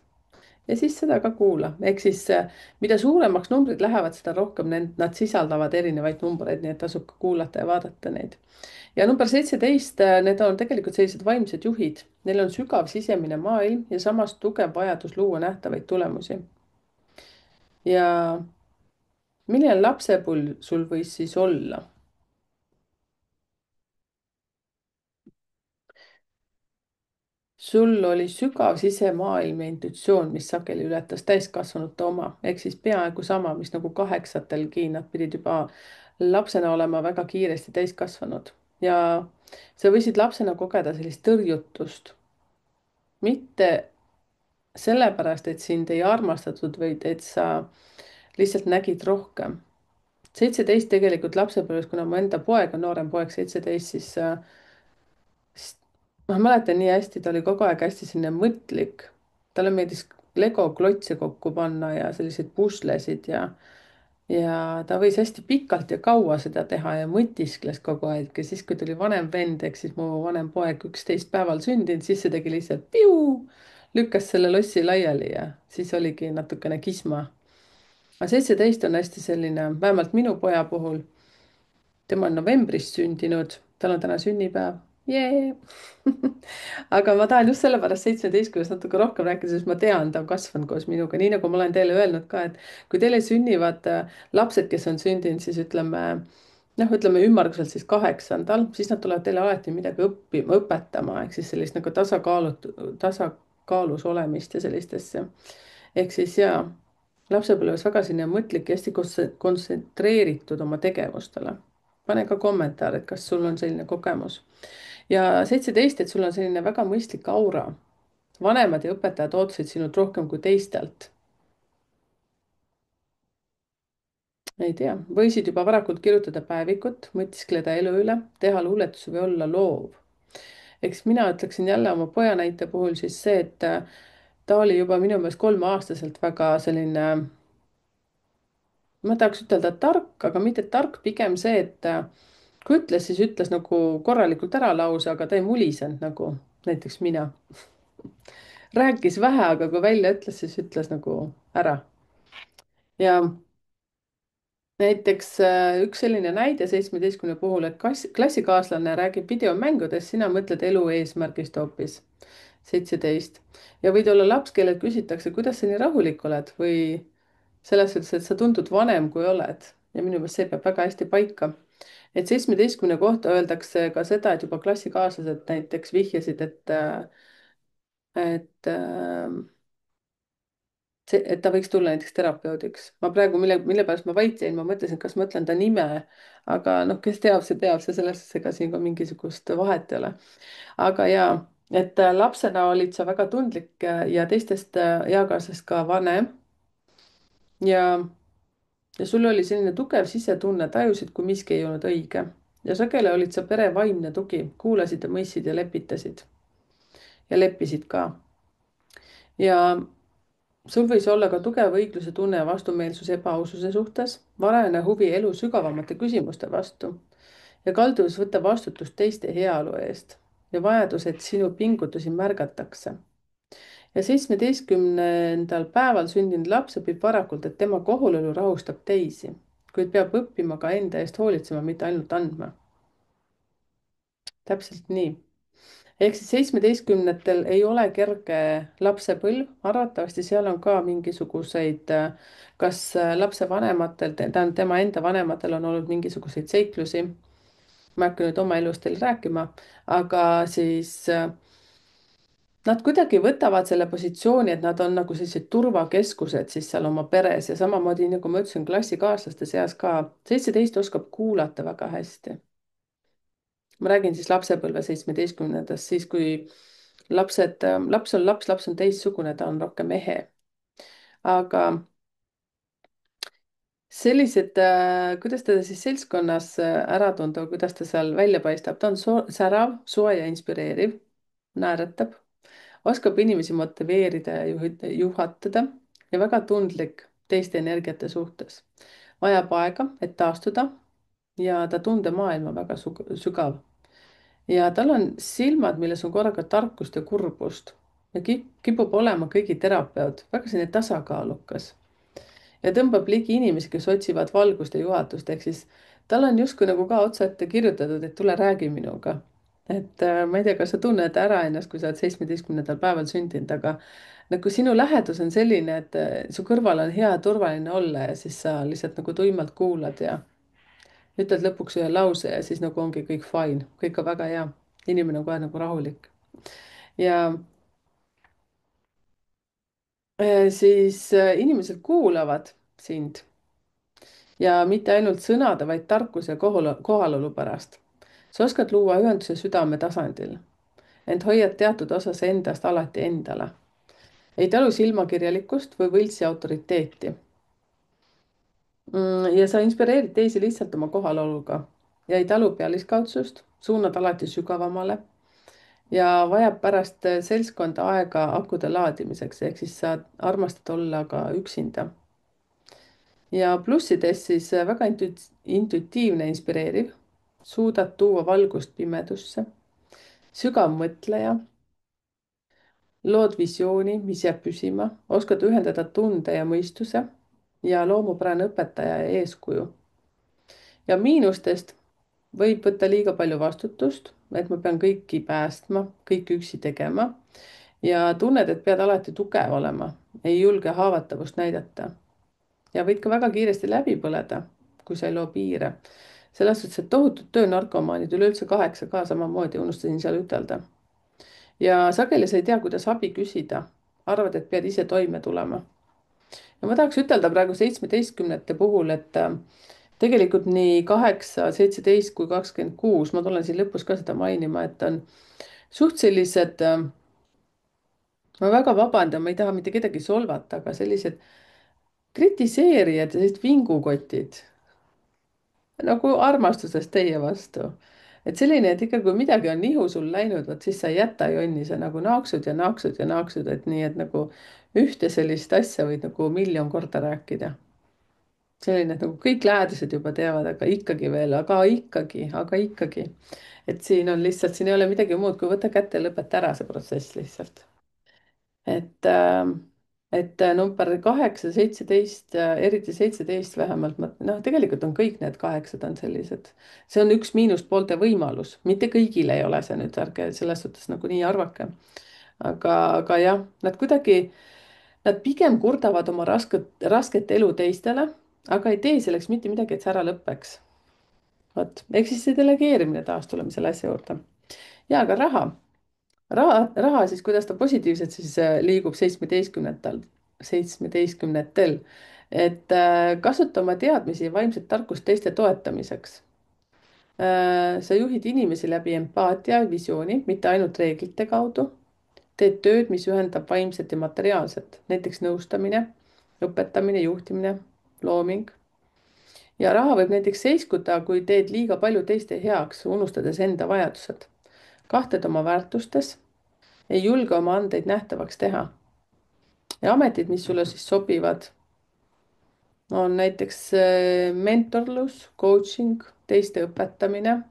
ja siis seda ka kuula, ehk siis mida suuremaks numbrid lähevad, seda rohkem nad sisaldavad erinevaid numbreid, nii et tasub ka kuulata ja vaadata neid. ja number 17, need on tegelikult sellised vaimsed juhid, neil on sügav sisemine maailm ja samas tugev vajadus luua nähtavaid tulemusi. ja milline lapsepõlv sul võis siis olla? sul oli sügav sisemaailm ja intuitsioon, mis sageli ületas täiskasvanute oma, ehk siis peaaegu sama, mis nagu 8-telgi, nad pidid juba lapsena olema väga kiiresti täiskasvanud ja sa võisid lapsena kogeda sellist tõrjutust, mitte sellepärast, et sind ei armastatud, vaid et sa lihtsalt nägid rohkem. 17 tegelikult lapsepõlves, kuna mu enda poeg on noorem poeg, 17, siis ma mäletan nii hästi, ta oli kogu aeg hästi selline mõtlik. talle meeldis Lego klotse kokku panna ja selliseid puslesid ja ta võis hästi pikalt ja kaua seda teha ja mõtiskles kogu aeg ja siis, kui tuli vanem vend, ehk siis mu vanem poeg 11 päeval sündinud, siis see tegi lihtsalt piu, lükkas selle lossi laiali ja siis oligi natukene kisma. aga 17 on hästi selline, vähemalt minu poja puhul, tema on novembris sündinud, tal on täna sünnipäev. Jee. aga ma tahan just sellepärast 17 natuke rohkem rääkida, sest ma tean, ta on kasvanud koos minuga, nii nagu ma olen teile öelnud ka, et kui teile sünnivad lapsed, kes on sündinud, siis ütleme, noh, ütleme ümmarguselt siis 8-ndal, siis nad tulevad teile alati midagi õpetama, ehk siis sellist nagu tasakaalus olemist ja sellist asja. ehk siis jaa, lapsepõlves väga selline mõtlik ja hästi kontsentreeritud oma tegevustele. pane ka kommentaar, et kas sul on selline kogemus. ja 17, et sul on selline väga mõistlik aura. vanemad ja õpetajad ootasid sinult rohkem kui teistelt. ei tea, võisid juba varakult kirjutada päevikut, mõtiskleda elu üle, teha luuletusi või olla loov. eks mina ütleksin jälle oma poja näite puhul siis see, et ta oli juba minu meelest 3-aastaselt väga selline, ma tahaks ütelda tark, aga mitte tark, pigem see, et kui ütles, siis ütles nagu korralikult ära lause, aga ta ei mulisenud nagu näiteks mina. rääkis vähe, aga kui välja ütles, siis ütles nagu ära. ja näiteks üks selline näide 17 puhul, et klassikaaslane räägib videomängudest, sina mõtled elu eesmärgist hoopis. 17 ja võid olla laps, kellelt küsitakse, kuidas sa nii rahulik oled või selles suhtes, et sa tundud vanem, kui oled ja minu meelest see peab väga hästi paika. et 17 kohta öeldakse ka seda, et juba klassikaaslased näiteks vihjasid, et et ta võiks tulla näiteks terapeudiks. ma praegu, mille pärast ma vait jäin, ma mõtlesin, kas ma ütlen ta nime, aga noh, kes teab, see teab, see selles suhtes, ega siin ka mingisugust vahet ei ole. aga jaa, et lapsena olid sa väga tundlik ja teistest eakaaslastest ka vanem ja sul oli selline tugev sisetunne, tajusid, kui miski ei olnud õige ja sageli olid sa pere vaimne tugi, kuulasid ja mõistsid ja lepitasid ja leppisid ka. ja sul võis olla ka tugev õigluse tunne ja vastumeelsus ebaaususe suhtes, varajane huvi elu sügavamate küsimuste vastu ja kalduvus võtta vastutust teiste heaolu eest ja vajadus, et sinu pingutusi märgatakse. ja 17. päeval sündinud laps õpib varakult, et tema kohulolu rahustab teisi, kuid peab õppima ka enda eest hoolitsema, mitte ainult andma. täpselt nii. ehk siis 17-ndatel ei ole kerge lapsepõlv, arvatavasti seal on ka mingisuguseid, kas lapsevanematel, tähendab tema enda vanematel on olnud mingisuguseid seiklusi. ma ei hakka nüüd oma elust teile rääkima, aga siis Nad kuidagi võtavad selle positsiooni, et nad on nagu sellised turvakeskused siis seal oma peres ja samamoodi nagu ma ütlesin, klassikaaslaste seas ka 17 oskab kuulata väga hästi. Ma räägin siis lapsepõlve 17-ndast, siis kui laps on teistsugune, ta on rohkem ehe. aga sellised, kuidas teda siis seltskonnas ära tunda, kuidas ta seal välja paistab, ta on särav, soe ja inspireeriv, naeratab, oskab inimesi motiveerida ja juhatada ja väga tundlik teiste energiate suhtes. vajab aega, et taastuda ja ta tundemaailm on väga sügav. Ja tal on silmad, milles on korraga tarkust ja kurbust ja kipub olema kõigi terapeut, väga selline tasakaalukas ja tõmbab ligi inimesi, kes otsivad valgust ja juhatust, ehk siis tal on justkui nagu ka otsa ette kirjutatud, et tule räägi minuga. et ma ei tea, kas sa tunned ära ennast, kui sa oled 17. päeval sündinud, aga nagu sinu lähedus on selline, et su kõrval on hea turvaline olla ja siis sa lihtsalt nagu tuimalt kuulad ja ütled lõpuks ühe lause ja siis nagu ongi kõik fine, kõik on väga hea. inimene on kohe nagu rahulik ja siis inimesed kuulavad sind ja mitte ainult sõnade, vaid tarkuse ja kohalolu pärast. sa oskad luua ühenduse südame tasandil, ent hoiad teatud osas endast alati endale. ei talu silmakirjalikkust või võltsi autoriteeti. Ja sa inspireerid teisi lihtsalt oma kohaloluga ja ei talu pealiskaudsust, suunad alati sügavamale ja vajab pärast seltskonda aega akude laadimiseks, ehk siis sa armastad olla ka üksinda. ja plussidest siis väga intuitiivne, inspireeriv, suudad tuua valgust pimedusse, sügav mõtleja, lood visiooni, mis jääb püsima, oskad ühendada tunde ja mõistuse ja loomupärane õpetaja ja eeskuju. ja miinustest võib võtta liiga palju vastutust, et ma pean kõiki päästma, kõike üksi tegema ja tunned, et pead alati tugev olema, ei julge haavatavust näidata ja võid ka väga kiiresti läbi põleda, kui sa ei loo piire. selles suhtes, et tohutud töönarkomaanid, üleüldse 8 ka samamoodi, unustasin seal ütelda. ja sageli sa ei tea, kuidas abi küsida, arvad, et pead ise toime tulema. ja ma tahaks ütelda praegu 17 puhul, et tegelikult nii 8, 17 kui 26, ma tulen siin lõpus ka seda mainima, et on suht sellised, ma väga vabandan, ma ei taha mitte kedagi solvata, aga sellised kritiseerijad ja sellised vingukotid nagu armastusest teie vastu. et selline, et ikka kui midagi on nihu sul läinud, vot siis sa ei jäta jonni, sa nagu naaksud ja naaksud ja naaksud, et nii, et nagu ühte sellist asja võid nagu miljon korda rääkida. selline, et nagu kõik lähedased juba teavad, aga ikkagi veel, aga ikkagi. et siin on lihtsalt, siin ei ole midagi muud, kui võta kätte ja lõpeta ära see protsess lihtsalt. et number 8, 17, eriti 17 vähemalt, noh, tegelikult on kõik need 8 on sellised. see on üks miinuspoolte võimalus, mitte kõigil ei ole see nüüd, ärge selles suhtes nagu nii arvake. aga jah, nad kuidagi, nad pigem kurdavad oma rasket elu teistele, aga ei tee selleks mitte midagi, et see ära lõpeks. vot, ehk siis see delegeerimine, taas tuleme selle asja juurde. ja aga raha siis, kuidas ta positiivselt siis liigub 17. et kasuta oma teadmisi ja vaimset tarkust teiste toetamiseks. sa juhid inimesi läbi empaatia ja visiooni, mitte ainult reeglite kaudu. teed tööd, mis ühendab vaimset ja materiaalset, näiteks nõustamine, õpetamine, juhtimine, looming. ja raha võib näiteks seiskuda, kui teed liiga palju teiste heaks, unustades enda vajadused. kahtled oma väärtustes, ei julge oma andeid nähtavaks teha. ja ametid, mis sulle siis sobivad, on näiteks mentorlus, coaching, teiste õpetamine,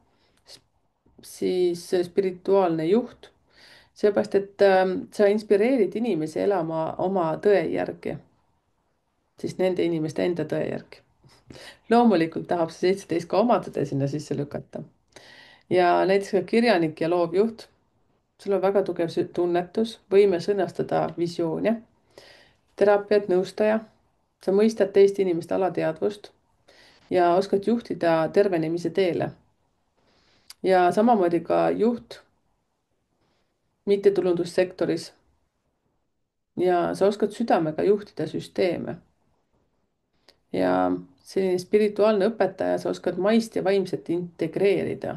siis spirituaalne juht, seepärast et sa inspireerid inimesi elama oma tõe järgi, siis nende inimeste enda tõe järgi. loomulikult tahab see 17 ka oma tõde sinna sisse lükata. ja näiteks ka kirjanik ja loovjuht, sul on väga tugev tunnetus, võime sõnastada visioone, teraapiat, nõustaja, sa mõistad teist inimeste alateadvust ja oskad juhtida tervenemise teele. ja samamoodi ka juht, mittetulundussektoris ja sa oskad südamega juhtida süsteeme ja selline spirituaalne õpetaja, sa oskad maist ja vaimset integreerida.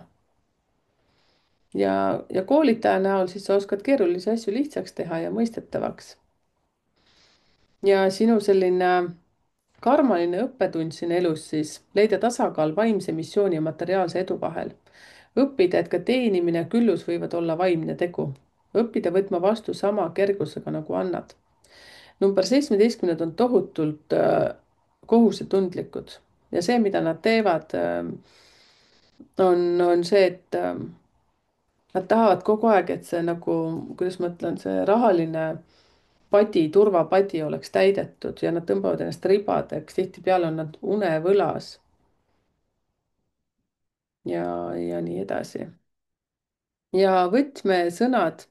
Ja koolitaja näol siis sa oskad keerulisi asju lihtsaks teha ja mõistetavaks. Ja sinu selline karmaline õppetund siin elus siis leida tasakaal vaimse missiooni ja materiaalse edu vahel. õppida, et ka teenimine ja küllus võivad olla vaimne tegu. õppida võtma vastu sama kergusega nagu annad. number 17 on tohutult kohusetundlikud ja see, mida nad teevad, on see, et nad tahavad kogu aeg, et see nagu, kuidas ma ütlen, see rahaline padi, turvapadi oleks täidetud ja nad tõmbavad ennast ribadeks, tihtipeale on nad unevõlas ja nii edasi. ja võtmesõnad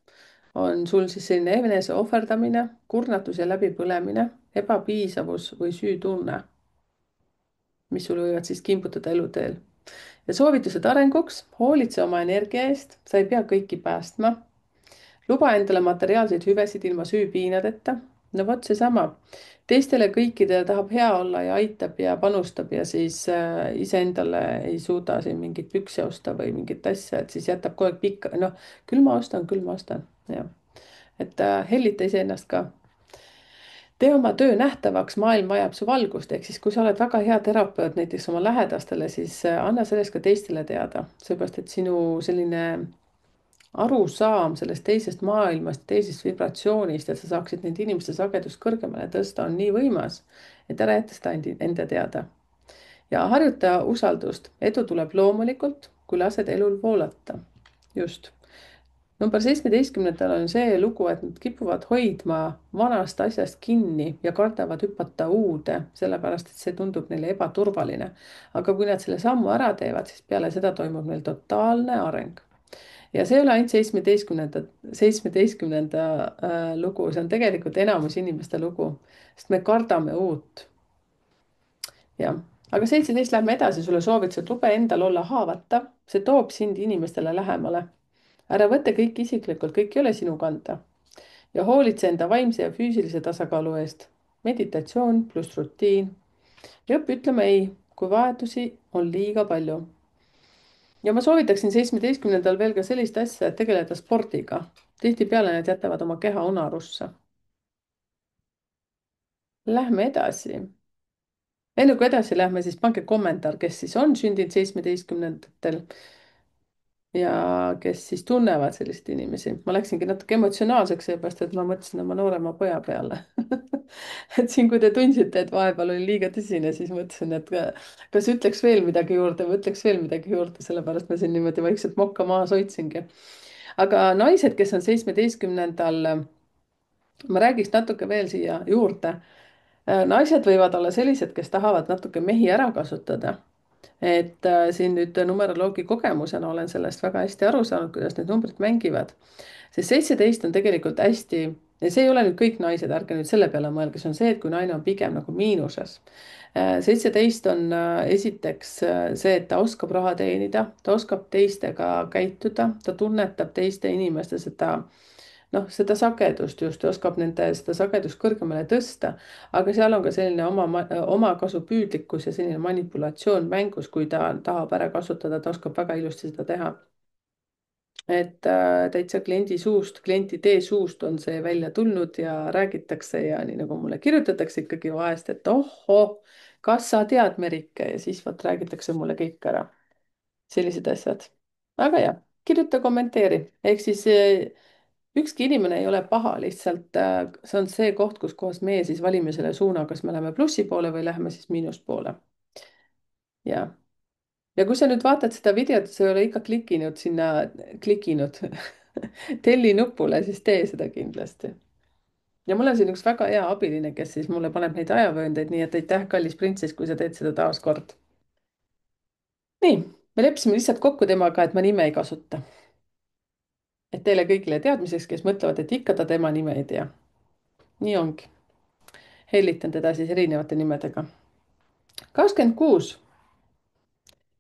on sul siis selline enese ohverdamine, kurnatus ja läbipõlemine, ebapiisavus või süütunne, mis sul võivad siis kimbutada eluteel. ja soovitused arenguks: hoolitse oma energia eest, sa ei pea kõiki päästma. luba endale materiaalseid hüvesid ilma süüpiinadeta. no vot seesama, teistele kõikidele tahab hea olla ja aitab ja panustab ja siis iseendale ei suuda siin mingit püksi osta või mingit asja, et siis jätab kogu aeg pikka, noh, küll ma ostan, jah. et hellita iseennast ka. tee oma töö nähtavaks, maailm vajab su valgust, ehk siis kui sa oled väga hea terapeut näiteks oma lähedastele, siis anna sellest ka teistele teada, seepärast et sinu selline arusaam sellest teisest maailmast, teisest vibratsioonist, et sa saaksid nende inimeste sagedust kõrgemale tõsta, on nii võimas, et ära jäta seda enda teada. ja harjuta usaldust, edu tuleb loomulikult, kui lased elul voolata. just. number 17 on see lugu, et nad kipuvad hoidma vanast asjast kinni ja kardavad hüpata uude, sellepärast et see tundub neile ebaturvaline. aga kui nad selle sammu ära teevad, siis peale seda toimub neil totaalne areng. ja see ei ole ainult seitsmeteistkümnenda lugu, see on tegelikult enamus inimeste lugu, sest me kardame uut. jah, aga 17 lähme edasi, sulle soovitused: lube endal olla haavatav, see toob sind inimestele lähemale. ära võta kõike isiklikult, kõik ei ole sinu kanda. ja hoolitse enda vaimse ja füüsilise tasakaalu eest. meditatsioon pluss rutiin ja õpi ütlema ei, kui vajadusi on liiga palju. ja ma soovitaksin 17 veel ka sellist asja, et tegeleda spordiga. tihtipeale need jätavad oma keha unarusse. Lähme edasi. enne kui edasi lähme, siis pange kommentaar, kes siis on sündinud 17-ndatel ja kes siis tunnevad selliseid inimesi. ma läksingi natuke emotsionaalseks, seepärast et ma mõtlesin oma noorema poja peale et siin, kui te tundsite, et vahepeal oli liiga tõsine, siis mõtlesin, et kas ütleks veel midagi juurde või ütleks veel midagi juurde, sellepärast ma siin niimoodi vaikselt mokka maas hoidsingi. aga naised, kes on 17-ndal, ma räägiks natuke veel siia juurde. naised võivad olla sellised, kes tahavad natuke mehi ära kasutada. et siin nüüd numeroloogi kogemusena olen sellest väga hästi aru saanud, kuidas need numbrid mängivad. sest 17 on tegelikult hästi, ja see ei ole nüüd kõik naised, ärge nüüd selle peale mõelge, see on see, et kui naine on pigem nagu miinuses. 17 on esiteks see, et ta oskab raha teenida, ta oskab teistega käituda, ta tunnetab teiste inimeste seda, noh, seda sagedust just, oskab nende seda sagedust kõrgemale tõsta, aga seal on ka selline omakasupüüdlikkus ja selline manipulatsioon mängus, kui ta tahab ära kasutada, ta oskab väga ilusti seda teha. et täitsa kliendi suust, klientide suust on see välja tulnud ja räägitakse ja nii nagu mulle kirjutatakse ikkagi vahest, et ohoo, kas sa tead, Merike, ja siis vot räägitakse mulle kõik ära, sellised asjad. aga jah, kirjuta, kommenteeri, ehk siis ükski inimene ei ole paha, lihtsalt see on see koht, kus kohas meie siis valime selle suuna, kas me läheme plussi poole või läheme siis miinuspoole. ja, ja kui sa nüüd vaatad seda videot, sa ei ole ikka klikinud telli nupule, siis tee seda kindlasti. ja mul on siin üks väga hea abiline, kes siis mulle paneb neid ajavööndeid, nii et aitäh, kallis printsess, kui sa teed seda taas kord. nii, me leppisime lihtsalt kokku temaga, et ma nime ei kasuta. et teile kõigile teadmiseks, kes mõtlevad, et ikka ta tema nime ei tea. nii ongi. hellitan teda siis erinevate nimedega. 26.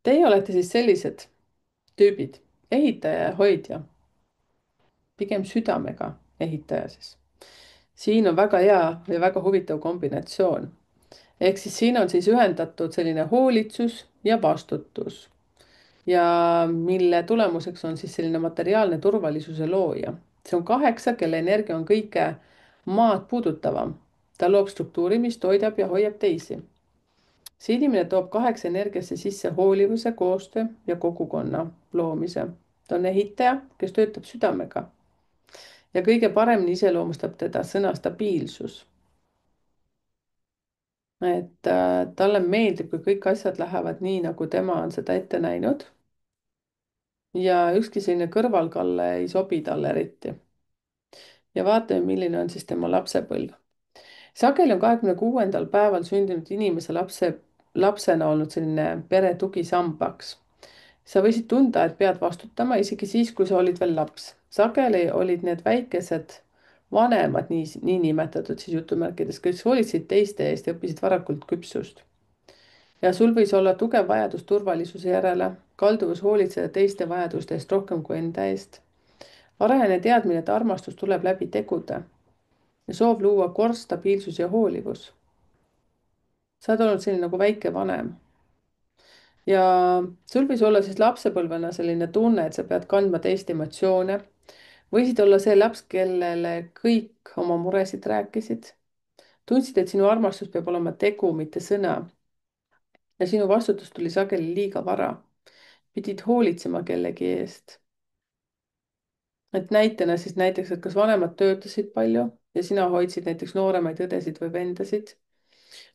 Teie olete siis sellised tüübid, ehitaja ja hoidja. pigem südamega ehitaja siis. siin on väga hea ja väga huvitav kombinatsioon. ehk siis siin on siis ühendatud selline hoolitsus ja vastutus ja mille tulemuseks on siis selline materiaalne turvalisuse looja. see on 8, kelle energia on kõige maad puudutavam. ta loob struktuuri, mis toidab ja hoiab teisi. see inimene toob 8 energiasse sisse hoolivuse, koostöö ja kogukonna loomise. ta on ehitaja, kes töötab südamega. ja kõige paremini iseloomustab teda sõna stabiilsus. et talle meeldib, kui kõik asjad lähevad nii, nagu tema on seda ette näinud. ja ükski selline kõrvalkalle ei sobi talle eriti. ja vaatame, milline on siis tema lapsepõlv. sageli on 26. päeval sündinud inimese lapsena olnud selline pere tugisambaks. sa võisid tunda, et pead vastutama isegi siis, kui sa olid veel laps. sageli olid need väikesed vanemad, niinimetatud siis jutumärkides, kes hoolitsesid teiste eest ja õppisid varakult küpsust. ja sul võis olla tugev vajadus turvalisuse järele, kalduvus hoolitseda teiste vajaduste eest rohkem kui enda eest. varajane teadmine, et armastus tuleb läbi tegude ja soov luua kord, stabiilsus ja hoolivus. sa oled olnud selline nagu väike vanem. ja sul võis olla siis lapsepõlvena selline tunne, et sa pead kandma teiste emotsioone. võisid olla see laps, kellele kõik oma muresid rääkisid. tundsid, et sinu armastus peab olema tegu, mitte sõna. ja sinu vastutus tuli sageli liiga vara. pidid hoolitsema kellegi eest. et näitena siis näiteks, et kas vanemad töötasid palju ja sina hoidsid näiteks nooremaid õdesid või vendasid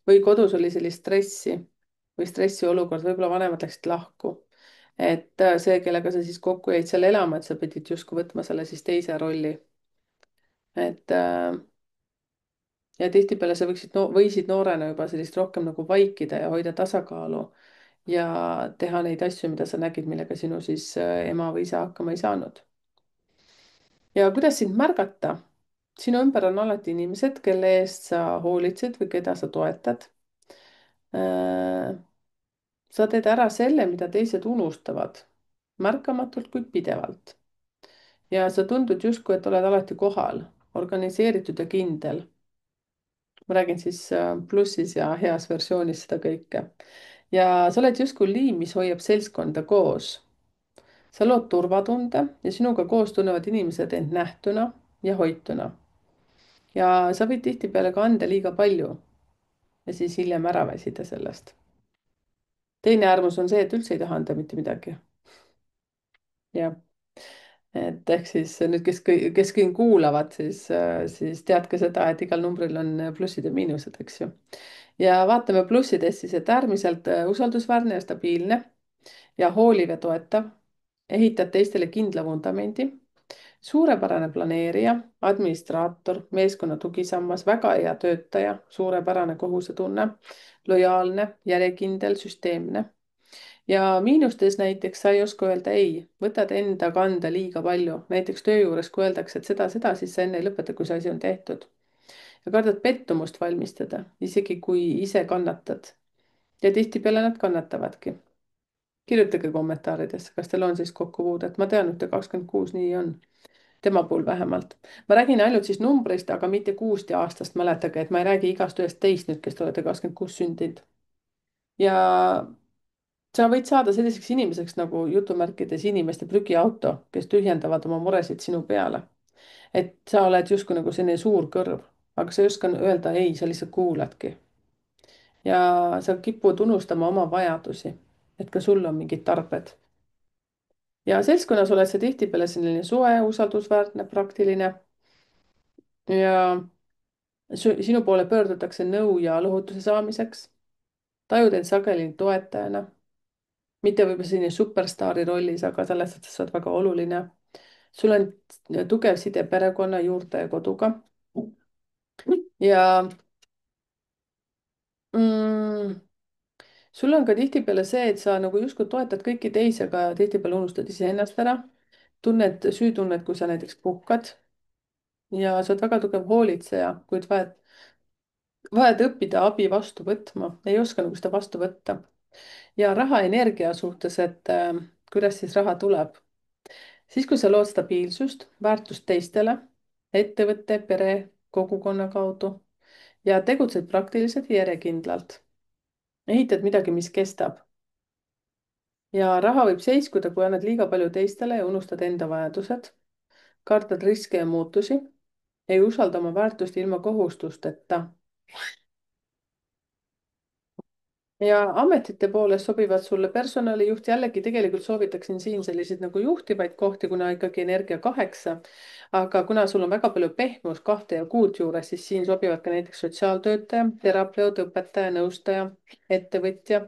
või kodus oli sellist stressi või stressiolukord, võib-olla vanemad läksid lahku. et see, kellega sa siis kokku jäid seal elama, et sa pidid justkui võtma selle siis teise rolli. et ja tihtipeale sa võisid noorena juba sellist rohkem nagu vaikida ja hoida tasakaalu ja teha neid asju, mida sa nägid, millega sinu siis ema või isa hakkama ei saanud. ja kuidas sind märgata? sinu ümber on alati inimesed, kelle eest sa hoolitsed või keda sa toetad. sa teed ära selle, mida teised unustavad, märkamatult, kuid pidevalt. ja sa tundud justkui, et oled alati kohal, organiseeritud ja kindel. ma räägin siis plussis ja heas versioonis seda kõike. ja sa oled justkui liim, mis hoiab seltskonda koos. sa lood turvatunde ja sinuga koos tunnevad inimesed end nähtuna ja hoituna. ja sa võid tihtipeale ka anda liiga palju ja siis hiljem ära väsida sellest. teine äärmus on see, et üldse ei taha anda mitte midagi. jah, et ehk siis nüüd, kes kõik kuulavad, siis teadke seda, et igal numbril on plussid ja miinused, eks ju. ja vaatame plussidest siis, et äärmiselt usaldusväärne ja stabiilne ja hooliv ja toetav, ehitab teistele kindla vundamendi, suurepärane planeerija, administraator, meeskonna tugisammas, väga hea töötaja, suurepärane kohusetunne, lojaalne, järjekindel, süsteemne. ja miinustes näiteks sa ei oska öelda ei, võtad enda kanda liiga palju, näiteks töö juures, kui öeldakse, et seda, siis sa enne ei lõpeta, kui see asi on tehtud. ja kardad pettumust valmistada, isegi kui ise kannatad. ja tihtipeale nad kannatavadki. kirjutage kommentaaridesse, kas teil on siis kokkupuudet, ma tean, et 26 nii on, tema puhul vähemalt. ma räägin ainult siis numbrist, aga mitte kuust ja aastast, mäletage, et ma ei räägi igast ühest teist nüüd, kes te olete 26 sündinud. ja sa võid saada selliseks inimeseks nagu jutumärkides inimeste prügiauto, kes tühjendavad oma muresid sinu peale. et sa oled justkui nagu selline suur kõrv, aga sa ei oska öelda ei, sa lihtsalt kuuladki. ja sa kipud unustama oma vajadusi, et ka sul on mingid tarbed. ja seltskonnas oled sa tihtipeale selline soe, usaldusväärne, praktiline ja sinu poole pöördutakse nõu ja lohutuse saamiseks. tajud end sageli toetajana, mitte võib-olla selline superstaari rollis, aga selles suhtes sa oled väga oluline. sul on tugev side perekonna, juurte ja koduga. ja mm, sul on ka tihtipeale see, et sa nagu justkui toetad kõiki teisi, aga tihtipeale unustad iseennast ära. tunned süütunnet, kui sa näiteks puhkad. ja sa oled väga tugev hoolitseja, kuid vajad õppida abi vastu võtma, ei oska nagu seda vastu võtta. ja raha energia suhtes, et kuidas siis raha tuleb. siis, kui sa lood stabiilsust, väärtust teistele, ettevõtte, pere, kogukonna kaudu ja tegutsed praktiliselt ja järjekindlalt, ehitad midagi, mis kestab. ja raha võib seiskuda, kui annad liiga palju teistele ja unustad enda vajadused, kardad riske ja muutusi, ei usalda oma väärtust ilma kohustusteta. ja ametite poolest sobivad sulle personalijuht, jällegi tegelikult soovitaksin siin selliseid nagu juhtivaid kohti, kuna ikkagi energia 8. aga kuna sul on väga palju pehmust 2 ja 6 juures, siis siin sobivad ka näiteks sotsiaaltöötaja, terapeut, õpetaja, nõustaja, ettevõtja,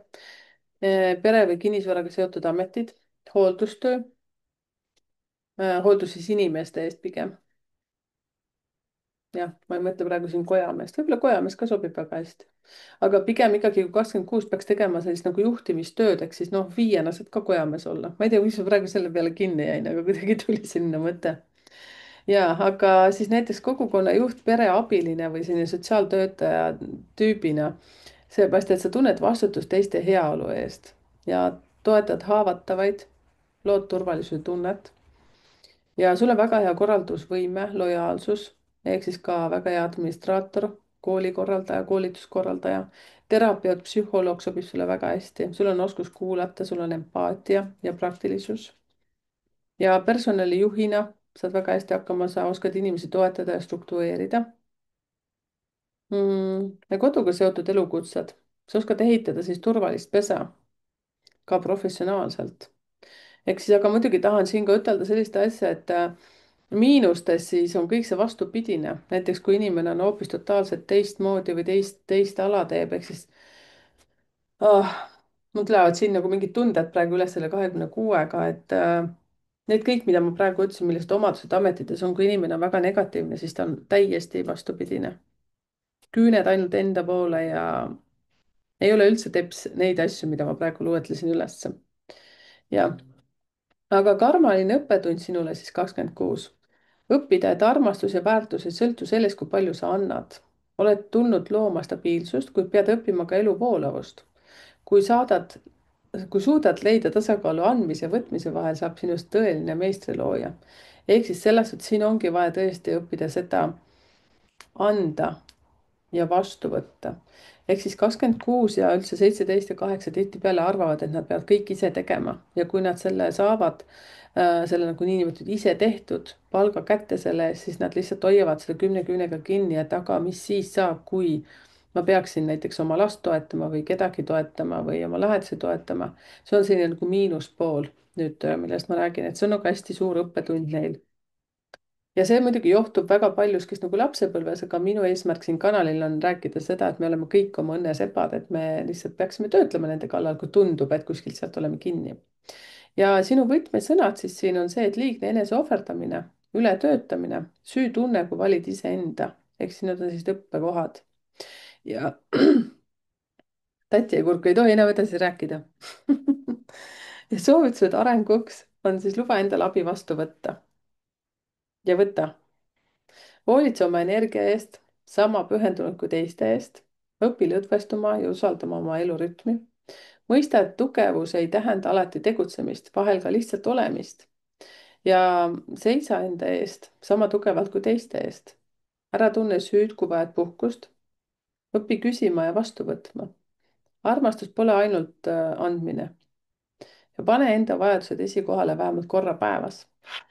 pere või kinnisvaraga seotud ametid, hooldustöö, hooldus siis inimeste eest pigem. jah, ma ei mõtle praegu siin kojameest, võib-olla kojamees ka sobib väga hästi. aga pigem ikkagi, kui 26 peaks tegema sellist nagu juhtimistööd, ehk siis noh, viiena saad ka kojamees olla. ma ei tea, miks ma praegu selle peale kinni jäin, aga kuidagi tuli selline mõte. ja, aga siis näiteks kogukonna juht, pereabiline või selline sotsiaaltöötaja tüübina, seepärast, et sa tunned vastutust teiste heaolu eest ja toetad haavatavaid, lood turvalisuse tunnet ja sul on väga hea korraldusvõime, lojaalsus ehk siis ka väga hea administraator, koolikorraldaja, koolituskorraldaja, terapeut, psühholoog sobib sulle väga hästi, sul on oskus kuulata, sul on empaatia ja praktilisus. ja personalijuhina saad väga hästi hakkama, sa oskad inimesi toetada ja struktureerida ja koduga seotud elukutsed, sa oskad ehitada siis turvalist pesa ka professionaalselt. ehk siis, aga muidugi tahan siin ka ütelda sellist asja, et miinustes siis on kõik see vastupidine, näiteks kui inimene on hoopis totaalselt teistmoodi või teist ala teeb, ehk siis oh, mul tulevad siin nagu mingid tunded praegu üles selle 26-ga, et need kõik, mida ma praegu ütlesin, millised omadused ametites on, kui inimene on väga negatiivne, siis ta on täiesti vastupidine. küüned ainult enda poole ja ei ole üldse teps neid asju, mida ma praegu loetlesin ülesse. ja aga karmaline õppetund sinule siis 26. õppida, et armastus ja väärtus ei sõltu sellest, kui palju sa annad. oled tulnud looma stabiilsust, kuid pead õppima ka elu voolavust. kui saadad, kui suudad leida tasakaalu andmise ja võtmise vahel, saab sinust tõeline meistrilooja. ehk siis selles suhtes siin ongi vaja tõesti õppida seda anda ja vastu võtta. ehk siis 26 ja üldse 17 ja 8 tihtipeale arvavad, et nad peavad kõik ise tegema ja kui nad selle saavad, selle nagu niinimetatud ise tehtud palga kätte selle eest, siis nad lihtsalt hoiavad seda 10 küünega kinni, et aga mis siis saab, kui ma peaksin näiteks oma last toetama või kedagi toetama või oma lähedasi toetama. see on selline nagu miinuspool nüüd, millest ma räägin, et see on nagu hästi suur õppetund neil. ja see muidugi johtub väga paljuski nagu lapsepõlves, aga minu eesmärk siin kanalil on rääkida seda, et me oleme kõik oma õnne sebad, et me lihtsalt peaksime töötlema nende kallal, kui tundub, et kuskilt sealt oleme kinni. ja sinu võtmesõnad siis siin on see, et liigne eneseohverdamine, ületöötamine, süütunne, kui valid iseenda, ehk siis need on sellised õppekohad. ja tati ja kurk ei tohi enam edasi rääkida ja soovitused arenguks on siis luba endale abi vastu võtta ja võta. hoolitse oma energia eest, sama pühendunud kui teiste eest. õpi lõdvestuma ja usaldama oma elurütmi. mõista, et tugevus ei tähenda alati tegutsemist, vahel ka lihtsalt olemist. ja seisa enda eest sama tugevalt kui teiste eest. ära tunne süüd, kui vajad puhkust. õpi küsima ja vastu võtma. armastus pole ainult andmine ja pane enda vajadused esikohale vähemalt korra päevas.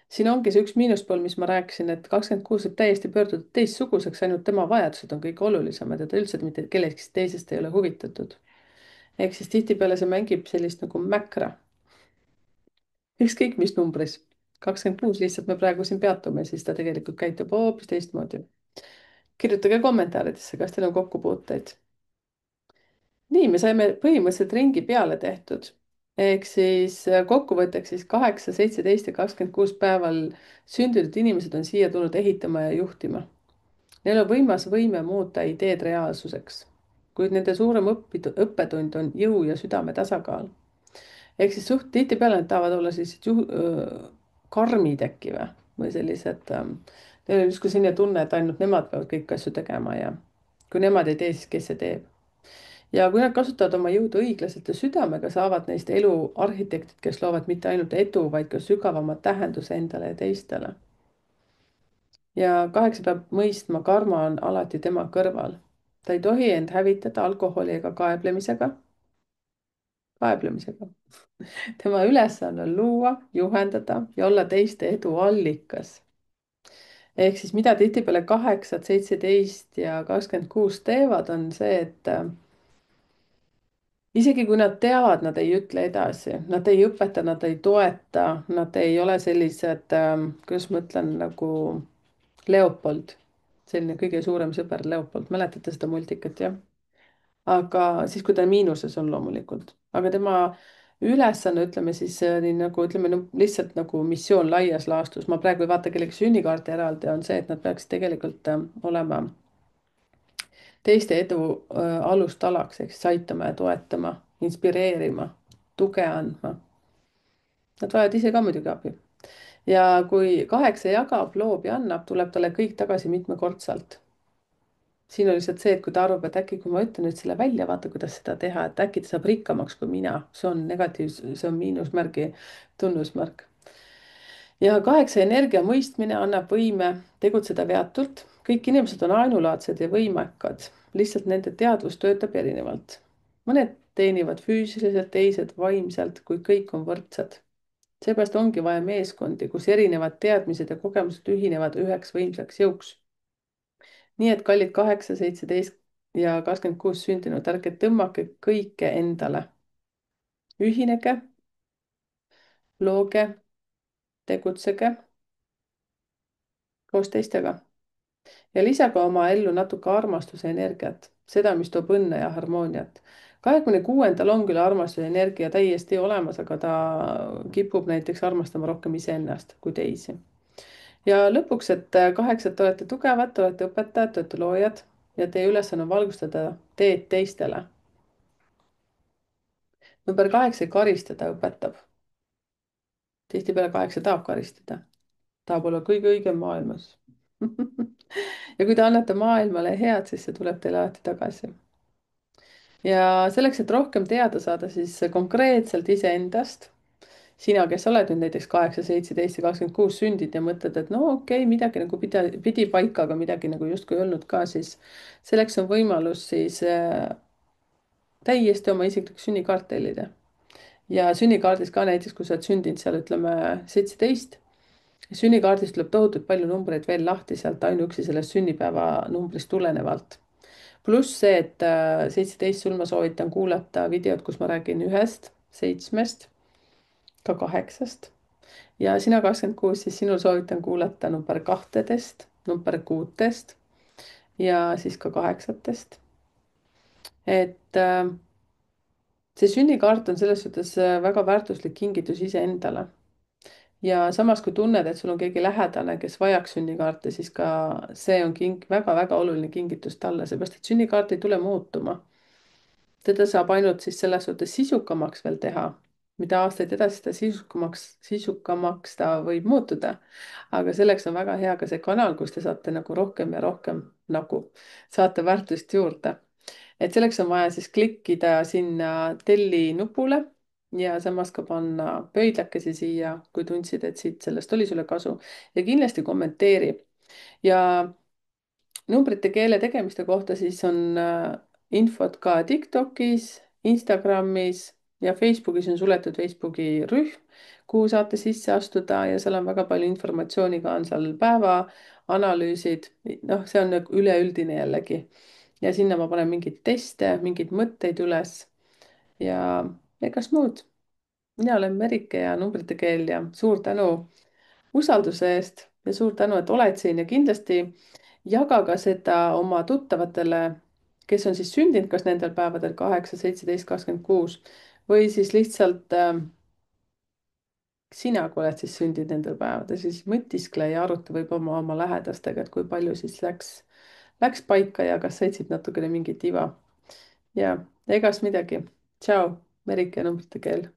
siin ongi see üks miinuspool, mis ma rääkisin, et 26 võib täiesti pöörduda teistsuguseks, ainult tema vajadused on kõige olulisemad ja ta üldse mitte kellestki teisest ei ole huvitatud. ehk siis tihtipeale see mängib sellist nagu mäkra, ükskõik mis numbris. 26 lihtsalt me praegu siin peatume, siis ta tegelikult käitub hoopis teistmoodi. kirjutage kommentaaridesse, kas teil on kokkupuuteid. nii, me saime põhimõtteliselt ringi peale tehtud. ehk siis kokkuvõtteks siis 8, 17 ja 26 päeval sündinud inimesed on siia tulnud ehitama ja juhtima. Neil on võimas võime muuta ideed reaalsuseks, kuid nende suurem õppetund on jõu ja südame tasakaal. ehk siis suht tihtipeale nad tahavad olla sellised karmid äkki või sellised, neil on justkui selline tunne, et ainult nemad peavad kõiki asju tegema ja kui nemad ei tee, siis kes see teeb. ja kui nad kasutavad oma jõudu õiglaselt ja südamega, saavad neist elu arhitektid, kes loovad mitte ainult edu, vaid ka sügavama tähenduse endale ja teistele. ja 8 peab mõistma, karma on alati tema kõrval. ta ei tohi end hävitada alkoholi ega kaeblemisega. tema ülesanne on luua, juhendada ja olla teiste edu allikas. ehk siis mida tihtipeale 8, 17 ja 26 teevad, on see, et isegi kui nad teavad, nad ei ütle edasi, nad ei õpeta, nad ei toeta, nad ei ole sellised, kuidas ma ütlen, nagu Leopold, selline kõige suurem sõber Leopold, mäletate seda multikat, jah? aga siis, kui ta miinuses on loomulikult, aga tema ülesanne, ütleme siis nii nagu ütleme no, lihtsalt nagu missioon laias laastus, ma praegu ei vaata kellegi sünnikaarti eraldi, on see, et nad peaks tegelikult olema teiste edu alustalaks ehk siis aitama ja toetama, inspireerima, tuge andma. Nad vajavad ise ka muidugi abi. ja kui 8 jagab, loob ja annab, tuleb talle kõik tagasi mitmekordselt. siin on lihtsalt see, et kui ta arvab, et äkki kui ma ütlen nüüd selle välja, vaata, kuidas seda teha, et äkki ta saab rikkamaks kui mina, see on see on miinusmärgi tunnusmärk. ja 8 energia mõistmine annab võime tegutseda veatult. kõik inimesed on ainulaadsed ja võimekad, lihtsalt nende teadvus töötab erinevalt. mõned teenivad füüsiliselt, teised vaimselt, kuid kõik on võrdsed. seepärast ongi vaja meeskondi, kus erinevad teadmised ja kogemused ühinevad üheks võimsaks jõuks. nii et kallid 8, 17 ja 26 sündinud, ärge tõmmake kõike endale. ühinege, looge, tegutsege koos teistega ja lisage oma ellu natuke armastuse energiat, seda, mis toob õnne ja harmooniat. 26-ndal on küll armastuse energia täiesti olemas, aga ta kipub näiteks armastama rohkem iseennast kui teisi. ja lõpuks, et 8, te olete tugevad, te olete õpetajad, te olete loojad ja teie ülesanne on valgustada teed teistele. number 8 ei karista, ta õpetab. tihtipeale 8 tahab karistada, tahab olla kõige õigem maailmas ja kui te annate maailmale head, siis see tuleb teile alati tagasi. ja selleks, et rohkem teada saada, siis konkreetselt iseendast, sina, kes oled nüüd näiteks 8, 17 ja 26 sündinud ja mõtled, et no okei okay,, midagi nagu pidi paika, aga midagi nagu justkui ei olnud ka, siis selleks on võimalus siis täiesti oma isiklik sünnikaart tellida. ja sünnikaardis ka näiteks, kui sa oled sündinud seal ütleme 17, sünnikaardist tuleb tohutult palju numbreid veel lahti sealt ainuüksi sellest sünnipäeva numbrist tulenevalt. pluss see, et 17 sul ma soovitan kuulata videot, kus ma räägin 1-st, 7-st, ka 8-st ja sina 26, siis sinul soovitan kuulata number 2-dest, number 6-dest ja siis ka 8-test. et see sünnikaart on selles suhtes väga väärtuslik kingitus iseendale. ja samas, kui tunned, et sul on keegi lähedane, kes vajaks sünnikaarte, siis ka see on väga-väga oluline kingitus talle, seepärast et sünnikaart ei tule muutuma. teda saab ainult siis selles suhtes sisukamaks veel teha, mida aastaid edasi, seda sisukamaks ta võib muutuda. aga selleks on väga hea ka see kanal, kus te saate nagu rohkem ja rohkem nagu saate väärtust juurde. et selleks on vaja siis klikkida sinna telli nupule ja samas ka panna pöidlakesi siia, kui tundsid, et siit sellest oli sulle kasu ja kindlasti kommenteeri ja numbrite keele tegemiste kohta siis on infot ka TikTokis, Instagramis ja Facebookis on suletud Facebooki rühm, kuhu saate sisse astuda ja seal on väga palju informatsiooni ka, on seal päevaanalüüsid, noh, see on nagu üleüldine jällegi. ja sinna ma panen mingeid teste, mingeid mõtteid üles ja egas muud. mina olen Merike ja numbrite keel ja suur tänu usalduse eest ja suur tänu, et oled siin ja kindlasti jaga ka seda oma tuttavatele, kes on siis sündinud kas nendel päevadel 8, 17, 26 või siis lihtsalt sina, kui oled siis sündinud nendel päevadel, siis mõtiskle ja aruta võib-olla oma lähedastega, et kui palju siis läks paika ja kas sõitsid natukene mingit iva. ja egas midagi. Tšau, Merike numbrite keel.